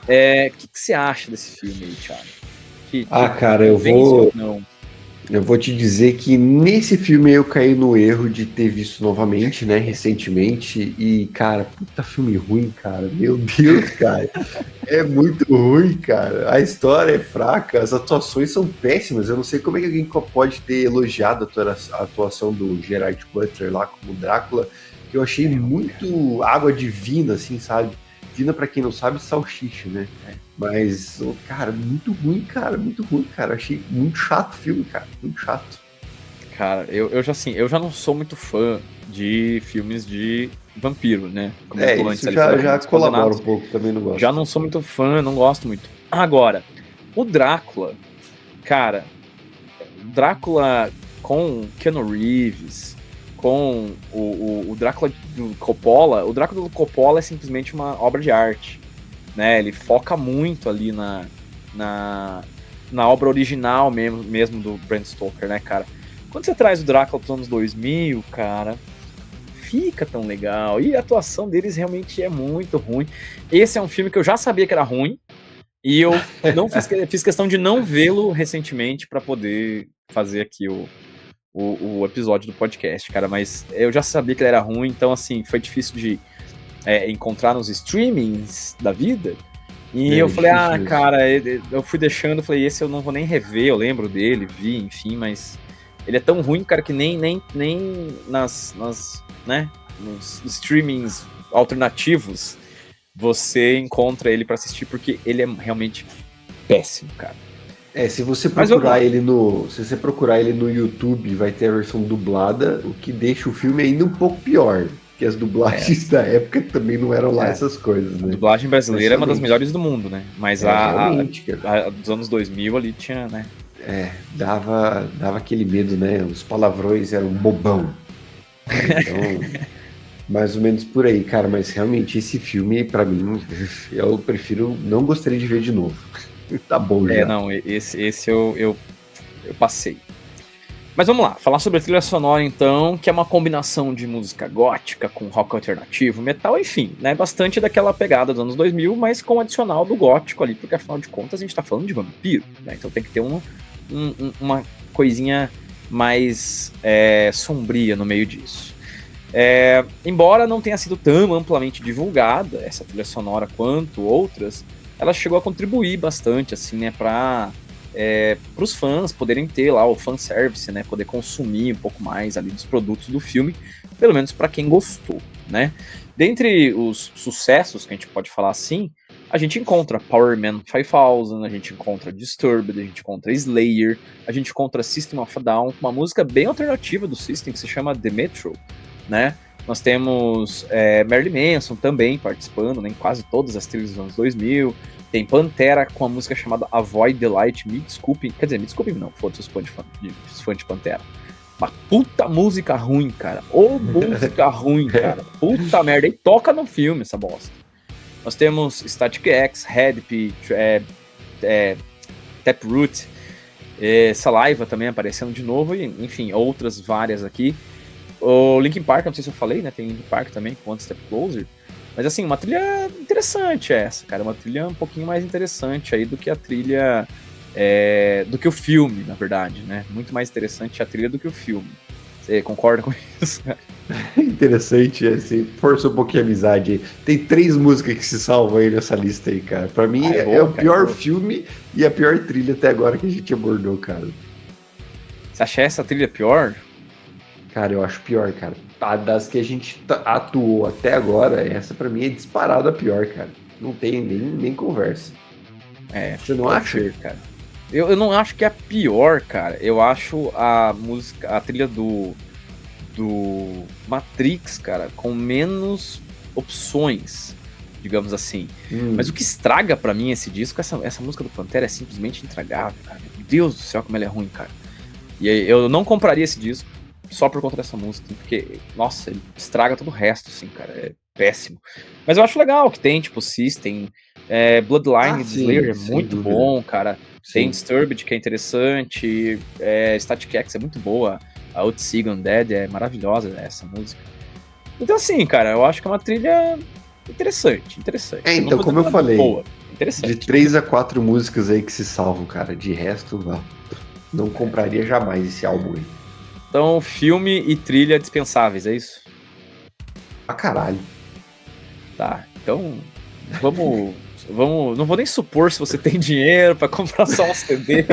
O que você acha desse filme aí, Thiago? Cara, eu vou te dizer que nesse filme eu caí no erro de ter visto novamente, né, recentemente, e, cara, puta filme ruim, cara, meu Deus, cara, é muito ruim, cara, a história é fraca, as atuações são péssimas, eu não sei como é que alguém pode ter elogiado a atuação do Gerard Butler lá como Drácula, que eu achei muito água divina, assim, sabe? Divina, pra quem não sabe, salsicha, né? Mas, cara, muito ruim, cara. Achei muito chato o filme, cara. Muito chato. Cara, eu já não sou muito fã de filmes de vampiro, né? Como isso já colabora um pouco, também não gosto. Já não sou muito fã, não gosto muito. Agora, o Drácula, cara, Drácula com Keanu Reeves, com o Drácula do Coppola, o Drácula do Coppola é simplesmente uma obra de arte, né? Ele foca muito ali na obra original mesmo do Bram Stoker, né, cara? Quando você traz o Drácula dos anos 2000, cara, fica tão legal. E a atuação deles realmente é muito ruim. Esse é um filme que eu já sabia que era ruim, e eu não fiz questão de não vê-lo recentemente para poder fazer aqui o episódio do podcast, cara, mas eu já sabia que ele era ruim, então assim, foi difícil de encontrar nos streamings da vida, e eu falei, cara, eu fui deixando, falei, esse eu não vou nem rever, eu lembro dele, vi, enfim, mas ele é tão ruim, cara, que nem né, nos streamings alternativos você encontra ele pra assistir, porque ele é realmente péssimo, cara. Se você procurar ele no YouTube, vai ter a versão dublada, o que deixa o filme ainda um pouco pior, porque as dublagens da época também não eram lá essas coisas, né? A dublagem brasileira é uma das melhores do mundo, né? Mas a dos anos 2000 ali tinha, né? Dava aquele medo, né? Os palavrões eram bobão. Então, mais ou menos por aí, cara, mas realmente esse filme, pra mim, eu prefiro, não gostaria de ver de novo. Tá bom já. Não, esse eu passei. Mas vamos lá, falar sobre a trilha sonora então, que é uma combinação de música gótica com rock alternativo, metal, enfim, né? Bastante daquela pegada dos anos 2000, mas com adicional do gótico ali, porque afinal de contas a gente tá falando de vampiro, né? Então tem que ter uma coisinha mais sombria no meio disso. Embora não tenha sido tão amplamente divulgada essa trilha sonora quanto outras, ela chegou a contribuir bastante, assim, né, para os fãs poderem ter lá o fanservice, né, poder consumir um pouco mais ali dos produtos do filme, pelo menos para quem gostou, né. Dentre os sucessos que a gente pode falar assim, a gente encontra Power Man 5000, a gente encontra Disturbed, a gente encontra Slayer, a gente encontra System of a Down, uma música bem alternativa do System que se chama The Metro, né. Nós temos Marilyn Manson também participando, né, em quase todas as trilhas dos anos 2000. Tem Pantera com a música chamada Avoid the Light, me desculpem. Quer dizer, me desculpem não, foda-se os fãs de Pantera. Uma puta música ruim, cara. Ô música ruim, cara. Puta merda. E toca no filme essa bosta. Nós temos Static X, Headp, Taproot, Saliva também aparecendo de novo. E, enfim, outras várias aqui. O Linkin Park, não sei se eu falei, né? Tem Linkin Park também, com One Step Closer. Mas assim, uma trilha interessante essa, cara. Uma trilha um pouquinho mais interessante aí do que a trilha... do que o filme, na verdade, né? Muito mais interessante a trilha do que o filme. Você concorda com isso, cara? Interessante, assim, força um pouquinho a amizade aí. Tem 3 músicas que se salvam aí nessa lista aí, cara. Pra mim é o pior filme e a pior trilha até agora que a gente abordou, cara. Você acha essa trilha pior? Cara, eu acho pior, cara. Das que a gente atuou até agora, essa pra mim é disparada a pior, cara. Não tem nem conversa. Você não acha? Ser, cara. Eu não acho que é a pior, cara. Eu acho a trilha do Matrix, cara, com menos opções, digamos assim. Mas o que estraga pra mim esse disco, essa música do Pantera é simplesmente intragável, cara. Meu Deus do céu, como ela é ruim, cara. E eu não compraria esse disco só por conta dessa música, porque, nossa, ele estraga todo o resto, assim, cara, é péssimo. Mas eu acho legal que tem, tipo, System, Bloodline de Slayer é muito bom, cara. Sim. Tem Disturbed, que é interessante, Static X é muito boa, a Outsig Undead é maravilhosa essa música. Então, assim, cara, eu acho que é uma trilha interessante. Então, como eu falei, boa, interessante. De 3 a 4 músicas aí que se salvam, cara, de resto, não compraria jamais esse álbum aí. Então, filme e trilha dispensáveis, é isso? Pra caralho. Tá, então vamos. Não vou nem supor se você tem dinheiro pra comprar só um CD.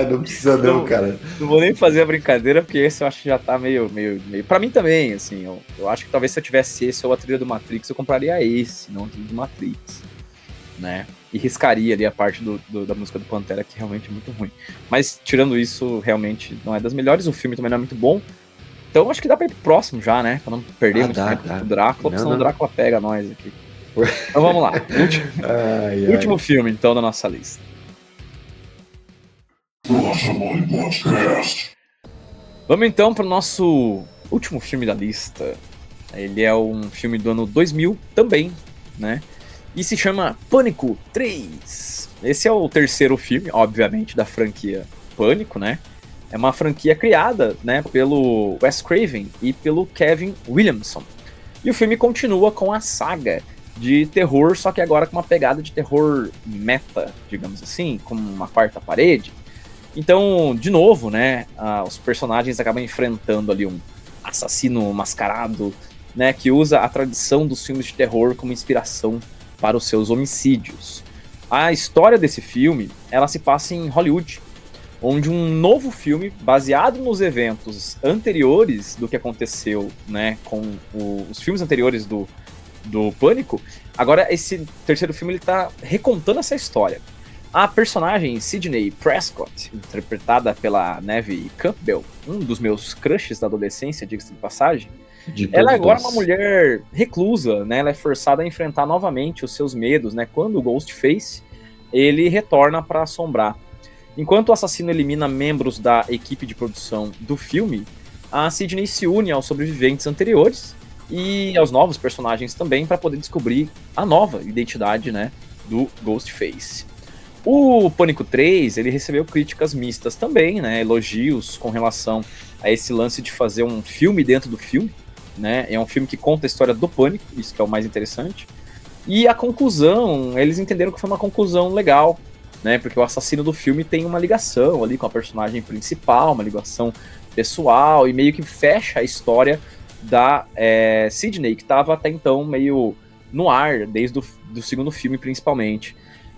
Não precisa não, cara. Não vou nem fazer a brincadeira, porque esse eu acho que já tá meio... Pra mim também, assim, eu acho que talvez se eu tivesse esse ou a trilha do Matrix, eu compraria esse, não a trilha do Matrix, né? E riscaria ali a parte da música do Pantera, que realmente é muito ruim. Mas, tirando isso, realmente não é das melhores, o filme também não é muito bom. Então, acho que dá pra ir pro próximo já, né? Pra não perder muito tempo com o Drácula, porque senão o Drácula pega nós aqui. Então, vamos lá. Último filme, então, da nossa lista. Vamos, então, pro nosso último filme da lista. Ele é um filme do ano 2000 também, né? E se chama Pânico 3. Esse é o terceiro filme, obviamente, da franquia Pânico, né? É uma franquia criada, né, pelo Wes Craven e pelo Kevin Williamson. E o filme continua com a saga de terror, só que agora com uma pegada de terror meta, digamos assim, com uma quarta parede. Então, de novo, né, os personagens acabam enfrentando ali um assassino mascarado, né, que usa a tradição dos filmes de terror como inspiração para os seus homicídios. A história desse filme, ela se passa em Hollywood, onde um novo filme baseado nos eventos anteriores do que aconteceu, né, com os filmes anteriores do Pânico. Agora esse terceiro filme ele tá recontando essa história. A personagem Sidney Prescott, interpretada pela Neve Campbell, um dos meus crushes da adolescência, diga-se de passagem, ela agora é uma mulher reclusa, né? Ela é forçada a enfrentar novamente os seus medos, né? Quando o Ghostface ele retorna para assombrar. Enquanto o assassino elimina membros da equipe de produção do filme, a Sidney se une aos sobreviventes anteriores e aos novos personagens também para poder descobrir a nova identidade, né, do Ghostface. O Pânico 3, ele recebeu críticas mistas também, né? Elogios com relação a esse lance de fazer um filme dentro do filme, né? É um filme que conta a história do Pânico, isso que é o mais interessante. E a conclusão, eles entenderam que foi uma conclusão legal, né? Porque o assassino do filme tem uma ligação ali com a personagem principal, uma ligação pessoal, e meio que fecha a história da Sidney, que estava até então meio no ar, desde o segundo filme principalmente.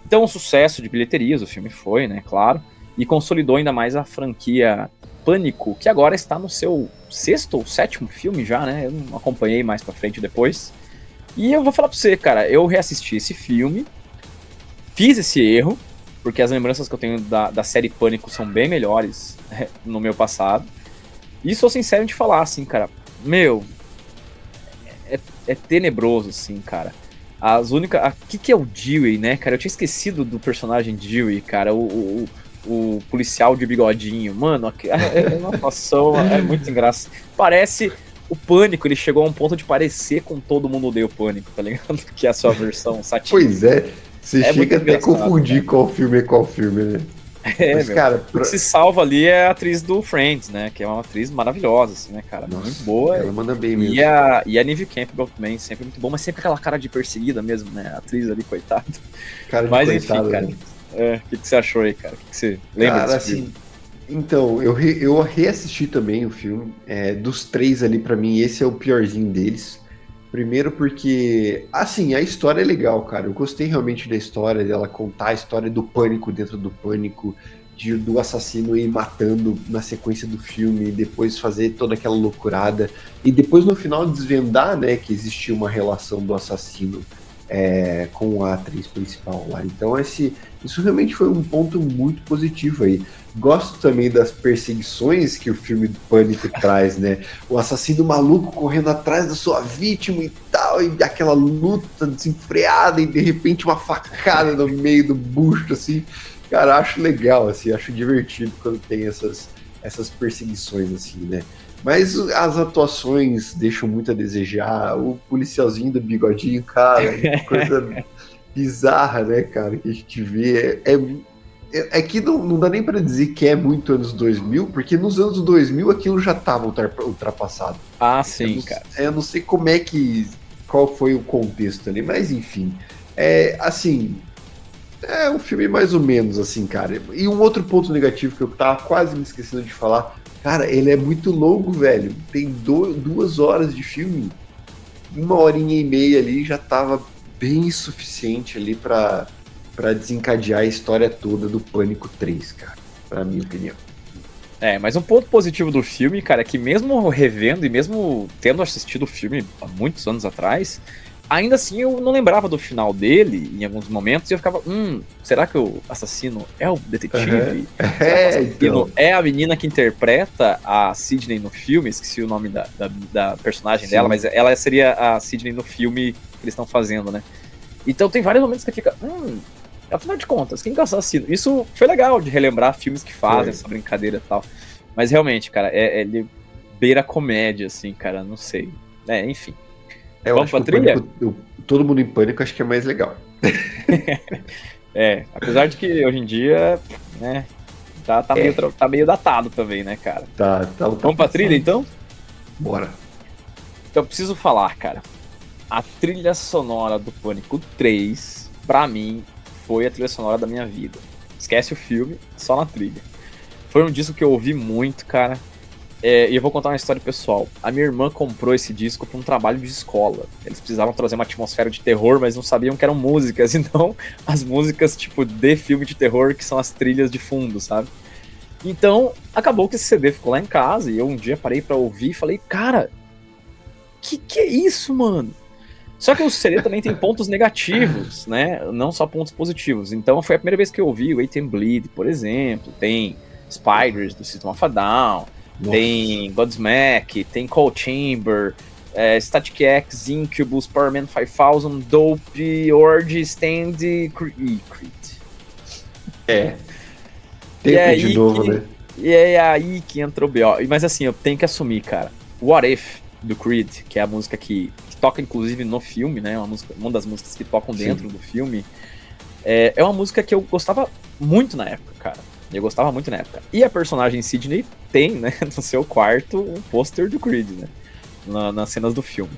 Então, um sucesso de bilheterias o filme foi, né, claro, e consolidou ainda mais a franquia Pânico, que agora está no seu 6º ou 7º filme já, né, eu não acompanhei mais pra frente depois. E eu vou falar pra você, cara, eu reassisti esse filme, fiz esse erro, porque as lembranças que eu tenho da série Pânico são bem melhores no meu passado, e sou sincero em te falar, assim, cara, meu, é tenebroso, assim, cara. As únicas. O que é o Dewey, né, cara? Eu tinha esquecido do personagem Dewey, cara. O policial de bigodinho. Mano, uma atuação é muito engraçado. Parece. O Pânico, ele chegou a um ponto de parecer com Todo Mundo Odeia o Pânico, tá ligado? Que é a sua versão satírica. Pois é. Você chega até a confundir, né? Qual filme, né? Mas, cara, o que se salva ali é a atriz do Friends, né? Que é uma atriz maravilhosa, assim, né, cara? Nossa, muito boa. Ela manda bem mesmo. E a Neve Campbell também, sempre muito bom, mas sempre aquela cara de perseguida mesmo, né? A atriz ali, coitada. Cara de mas coitada, enfim, cara. Né? O que você achou aí, cara? O que você lembra cara, desse filme? Então, eu reassisti também o filme. Dos 3 ali, pra mim, esse é o piorzinho deles. Primeiro porque, assim, a história é legal, cara. Eu gostei realmente da história, dela contar a história do pânico dentro do pânico, do assassino ir matando na sequência do filme, depois fazer toda aquela loucurada, e depois no final desvendar, né, que existia uma relação do assassino com a atriz principal lá. Então isso realmente foi um ponto muito positivo aí. Gosto também das perseguições que o filme do Pânico traz, né? O assassino maluco correndo atrás da sua vítima e tal, e aquela luta desenfreada e de repente uma facada no meio do bucho, assim. Cara, acho legal, assim, acho divertido quando tem essas perseguições, assim, né? Mas as atuações deixam muito a desejar. O policialzinho do bigodinho, cara, coisa bizarra, né, cara, que a gente vê. É que não dá nem pra dizer que é muito anos 2000, porque nos anos 2000 aquilo já tava ultrapassado. Ah, sim, cara. Eu não sei qual foi o contexto ali, mas enfim. Assim, é um filme mais ou menos, assim, cara. E um outro ponto negativo que eu tava quase me esquecendo de falar, cara, ele é muito longo, velho. Tem 2 horas de filme. 1h30 ali já tava bem suficiente ali pra desencadear a história toda do Pânico 3, cara, pra minha opinião. Mas um ponto positivo do filme, cara, é que mesmo revendo e mesmo tendo assistido o filme há muitos anos atrás, ainda assim eu não lembrava do final dele em alguns momentos e eu ficava, será que o assassino é o detetive? Então. É a menina que interpreta a Sidney no filme, esqueci o nome da personagem Sim. dela, mas ela seria a Sidney no filme que eles estão fazendo, né? Então tem vários momentos que fica, afinal de contas, quem que é o assassino? Isso foi legal de relembrar filmes que fazem essa brincadeira e tal. Mas realmente, cara, ele beira comédia, assim, cara, não sei. Enfim. Vamos pra trilha? Todo Mundo em Pânico acho que é mais legal. Apesar de que hoje em dia, né, tá meio datado também, né, cara? Tá Vamos pra trilha, então? Bora. Então eu preciso falar, cara. A trilha sonora do Pânico 3, pra mim, foi a trilha sonora da minha vida. Esquece o filme, só na trilha. Foi um disco que eu ouvi muito, cara. E eu vou contar uma história pessoal. A minha irmã comprou esse disco para um trabalho de escola. Eles precisavam trazer uma atmosfera de terror, mas não sabiam que eram músicas. Então, as músicas, tipo, de filme de terror, que são as trilhas de fundo, sabe? Então, acabou que esse CD ficou lá em casa. E eu um dia parei pra ouvir e falei, cara, que é isso, mano? Só que o CD também tem pontos negativos, né? Não só pontos positivos. Então, foi a primeira vez que eu ouvi o Wait and Bleed, por exemplo. Tem Spiders, do System of a Down. Nossa. Tem Godsmack, tem Cold Chamber, Static X, Incubus, Power Man 5000, Dope, Orgy, Stand e Creed. Tempo de novo, né? E é aí que entrou o B.O. Mas assim, eu tenho que assumir, cara. What If, do Creed, que é a música que toca inclusive no filme, né? Uma das músicas que tocam dentro do filme. É uma música que eu gostava muito na época, cara. Eu gostava muito na época. E a personagem Sidney tem, né, no seu quarto, um pôster do Creed, né? Nas cenas do filme.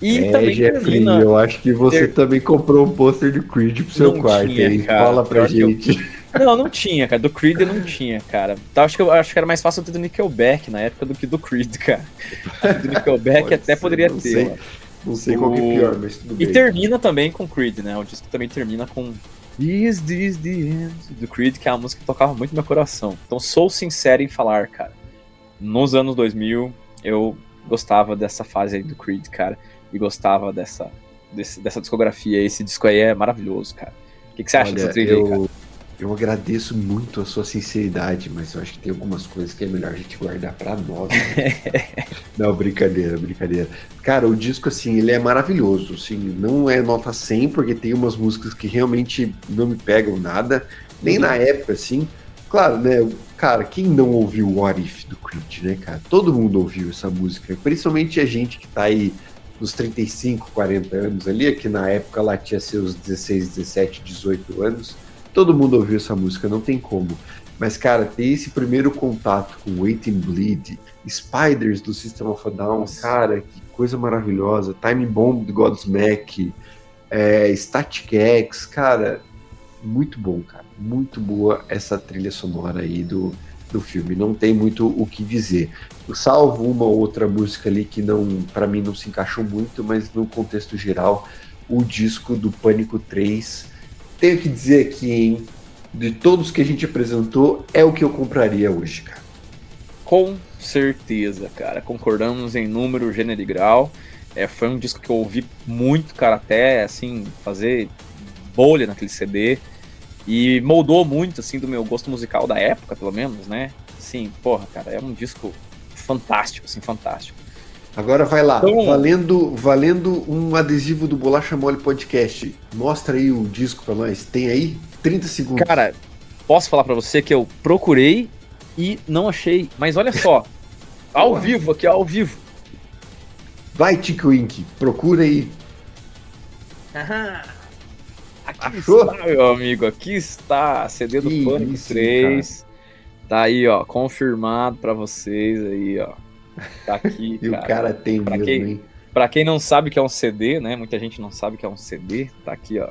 E também Jeffrey, termina. eu acho que você também comprou um pôster do Creed pro seu Não quarto, tinha, hein? cara. Fala pra Pior que gente. Não tinha, cara. Do Creed não tinha, cara. Então, acho que era mais fácil ter do Nickelback na época do que do Creed, cara. Do Nickelback Pode até ser, poderia não ter. sei. Ó. Não sei qual que é pior, mas tudo E bem. termina também com Creed, né? O disco também termina com Is This The End do Creed, que é uma música que tocava muito no meu coração. Então sou sincero em falar, cara. Nos anos 2000, eu gostava dessa fase aí do Creed, cara. E gostava dessa discografia. Esse disco aí é maravilhoso, cara. O que você acha dessa trilha aí, cara? Eu agradeço muito a sua sinceridade, mas eu acho que tem algumas coisas que é melhor a gente guardar pra nós. Não, brincadeira. Cara, o disco, assim, ele é maravilhoso, assim, não é nota 100, porque tem umas músicas que realmente não me pegam nada, nem na época, assim. Claro, né, cara, quem não ouviu o What If do Creed, né, cara? Todo mundo ouviu essa música, principalmente a gente que tá aí nos 35, 40 anos ali, que na época lá tinha seus 16, 17, 18 anos. Todo mundo ouviu essa música, não tem como. Mas, cara, ter esse primeiro contato com Waiting Bleed, Spiders do System of a Down, cara, que coisa maravilhosa. Time Bomb do Godsmack, Static X, cara, muito bom, cara. Muito boa essa trilha sonora aí do filme. Não tem muito o que dizer. Salvo uma outra música ali que não, para mim não se encaixou muito, mas no contexto geral, o disco do Pânico 3... Tenho que dizer aqui, hein, de todos que a gente apresentou, é o que eu compraria hoje, cara. Com certeza, cara. Concordamos em número, gênero e grau. Foi um disco que eu ouvi muito, cara, até, assim, fazer bolha naquele CD. E moldou muito, assim, do meu gosto musical da época, pelo menos, né? Assim, porra, cara, é um disco fantástico, assim, fantástico. Agora vai lá, Então, valendo um adesivo do Bolacha Mole Podcast. Mostra aí o disco pra nós. Tem aí? 30 segundos. Cara, posso falar pra você que eu procurei e não achei. Mas olha só, ao vivo, aqui ao vivo. Vai, Tico Inc, procura aí. Aqui Achou? está, meu amigo, aqui está, CD do Que Pânico isso, 3. Tá aí, ó, confirmado pra vocês aí, ó. Tá aqui, E cara. o cara tem mesmo, hein? Pra quem não sabe que é um CD, né? Muita gente não sabe que é um CD. Tá aqui, ó.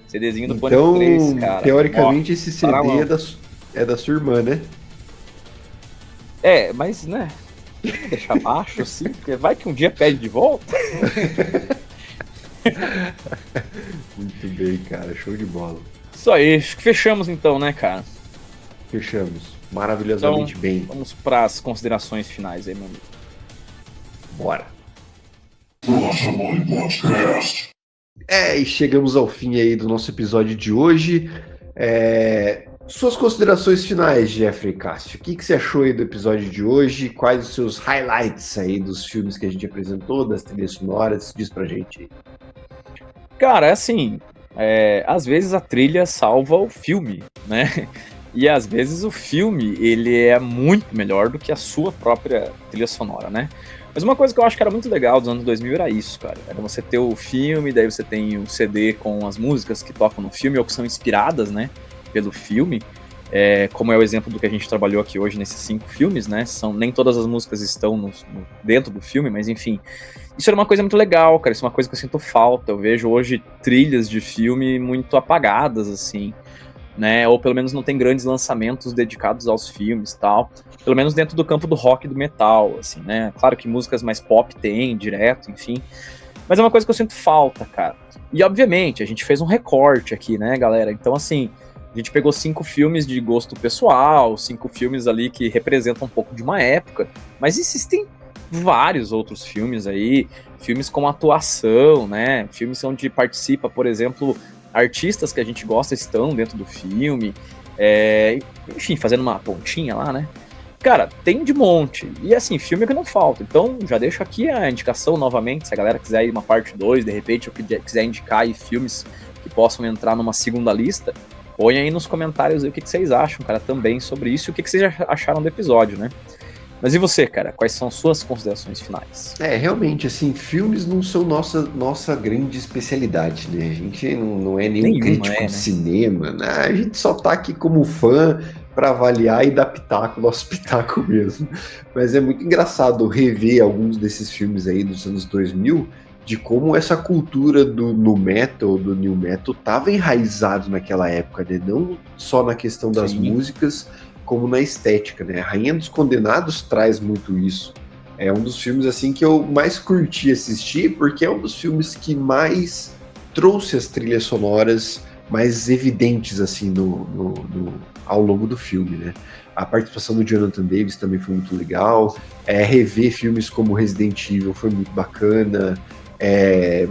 CDzinho do Pânico 3, cara. Teoricamente, esse CD Paralão. é da sua irmã, né? Mas, né? Deixar baixo, assim, porque vai que um dia pede de volta. Muito bem, cara. Show de bola. Isso aí, acho que fechamos então, né, cara? Fechamos. Maravilhosamente Então, bem. vamos pras considerações finais aí, meu amigo. Bora. Bolacha Mole Podcast. E chegamos ao fim aí do nosso episódio de hoje. Suas considerações finais, Jeffrey Cássio. O que você achou aí do episódio de hoje? Quais os seus highlights aí dos filmes que a gente apresentou, das trilhas sonoras? Diz pra gente aí. Cara, assim, às vezes a trilha salva o filme, né? E às vezes o filme, ele é muito melhor do que a sua própria trilha sonora, né? Mas uma coisa que eu acho que era muito legal dos anos 2000 era isso, cara. Era você ter o filme, daí você tem o CD com as músicas que tocam no filme ou que são inspiradas, né, pelo filme. Como é o exemplo do que a gente trabalhou aqui hoje nesses 5 filmes, né? Nem todas as músicas estão dentro do filme, mas enfim. Isso era uma coisa muito legal, cara. Isso é uma coisa que eu sinto falta. Eu vejo hoje trilhas de filme muito apagadas, assim, né? Ou pelo menos não tem grandes lançamentos dedicados aos filmes e tal. Pelo menos dentro do campo do rock e do metal, assim, né? Claro que músicas mais pop tem, direto, enfim. Mas é uma coisa que eu sinto falta, cara. E, obviamente, a gente fez um recorte aqui, né, galera? Então, assim, a gente pegou 5 filmes de gosto pessoal, 5 filmes ali que representam um pouco de uma época, mas existem vários outros filmes aí, filmes com atuação, né? Filmes onde participa, por exemplo, artistas que a gente gosta estão dentro do filme, enfim, fazendo uma pontinha lá, né? Cara, tem de monte. E assim, filme que não falta. Então, já deixo aqui a indicação novamente, se a galera quiser ir uma parte 2, de repente, ou quiser indicar aí filmes que possam entrar numa segunda lista, põe aí nos comentários aí o que vocês acham, cara, também sobre isso e o que vocês acharam do episódio, né? Mas e você, cara? Quais são suas considerações finais? Realmente, assim, filmes não são nossa grande especialidade, né? A gente não é nenhum Nenhuma crítico é, de né? cinema, né? A gente só tá aqui como fã para avaliar e dar pitaco, nosso pitaco mesmo. Mas é muito engraçado rever alguns desses filmes aí dos anos 2000, de como essa cultura do nu metal, do new metal, tava enraizado naquela época, né? Não só na questão das Sim, músicas, como na estética, né? A Rainha dos Condenados traz muito isso. É um dos filmes assim que eu mais curti assistir, porque é um dos filmes que mais trouxe as trilhas sonoras mais evidentes assim ao longo do filme, né? A participação do Jonathan Davis também foi muito legal. Rever filmes como Resident Evil foi muito bacana.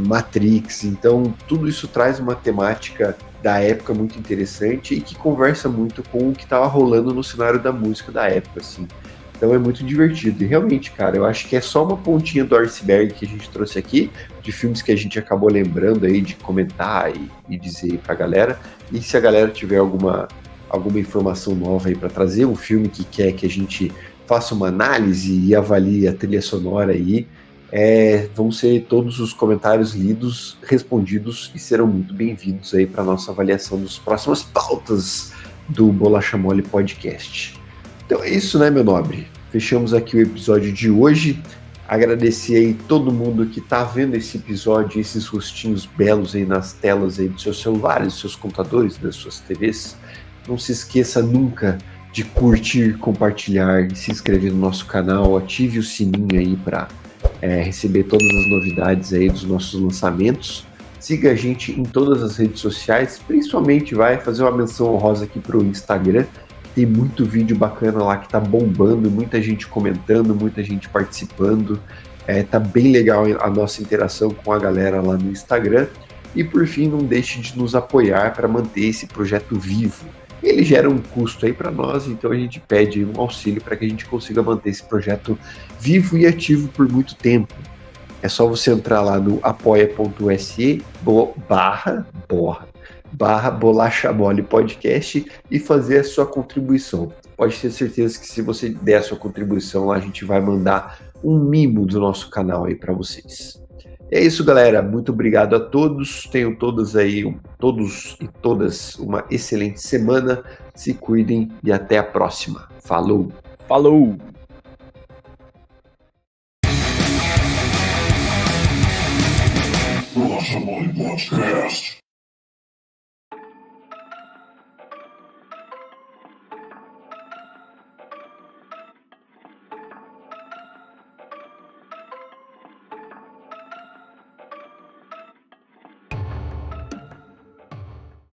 Matrix, então tudo isso traz uma temática da época muito interessante e que conversa muito com o que estava rolando no cenário da música da época, assim. Então é muito divertido. E realmente, cara, eu acho que é só uma pontinha do iceberg que a gente trouxe aqui, de filmes que a gente acabou lembrando aí de comentar e dizer aí pra galera. E se a galera tiver alguma informação nova aí para trazer, um filme que quer que a gente faça uma análise e avalie a trilha sonora aí, vão ser todos os comentários lidos, respondidos e serão muito bem-vindos aí para nossa avaliação das próximas pautas do Bolacha Mole Podcast. Então é isso, né, meu nobre? Fechamos aqui o episódio de hoje. Agradecer aí todo mundo que tá vendo esse episódio, esses rostinhos belos aí nas telas aí dos seus celulares, dos seus computadores, das suas TVs. Não se esqueça nunca de curtir, compartilhar e se inscrever no nosso canal. Ative o sininho aí para receber todas as novidades aí dos nossos lançamentos. Siga a gente em todas as redes sociais, principalmente vai fazer uma menção honrosa aqui pro Instagram. Tem muito vídeo bacana lá que tá bombando, muita gente comentando, muita gente participando. Tá bem legal a nossa interação com a galera lá no Instagram. E por fim, não deixe de nos apoiar para manter esse projeto vivo. Ele gera um custo aí para nós, então a gente pede um auxílio para que a gente consiga manter esse projeto vivo e ativo por muito tempo. É só você entrar lá no apoia.se barra Bolacha Mole Podcast e fazer a sua contribuição. Pode ter certeza que se você der a sua contribuição lá, a gente vai mandar um mimo do nosso canal aí para vocês. É isso, galera. Muito obrigado a todos. Tenham todos e todas uma excelente semana. Se cuidem e até a próxima. Falou! Falou! Bolacha Mole Podcast.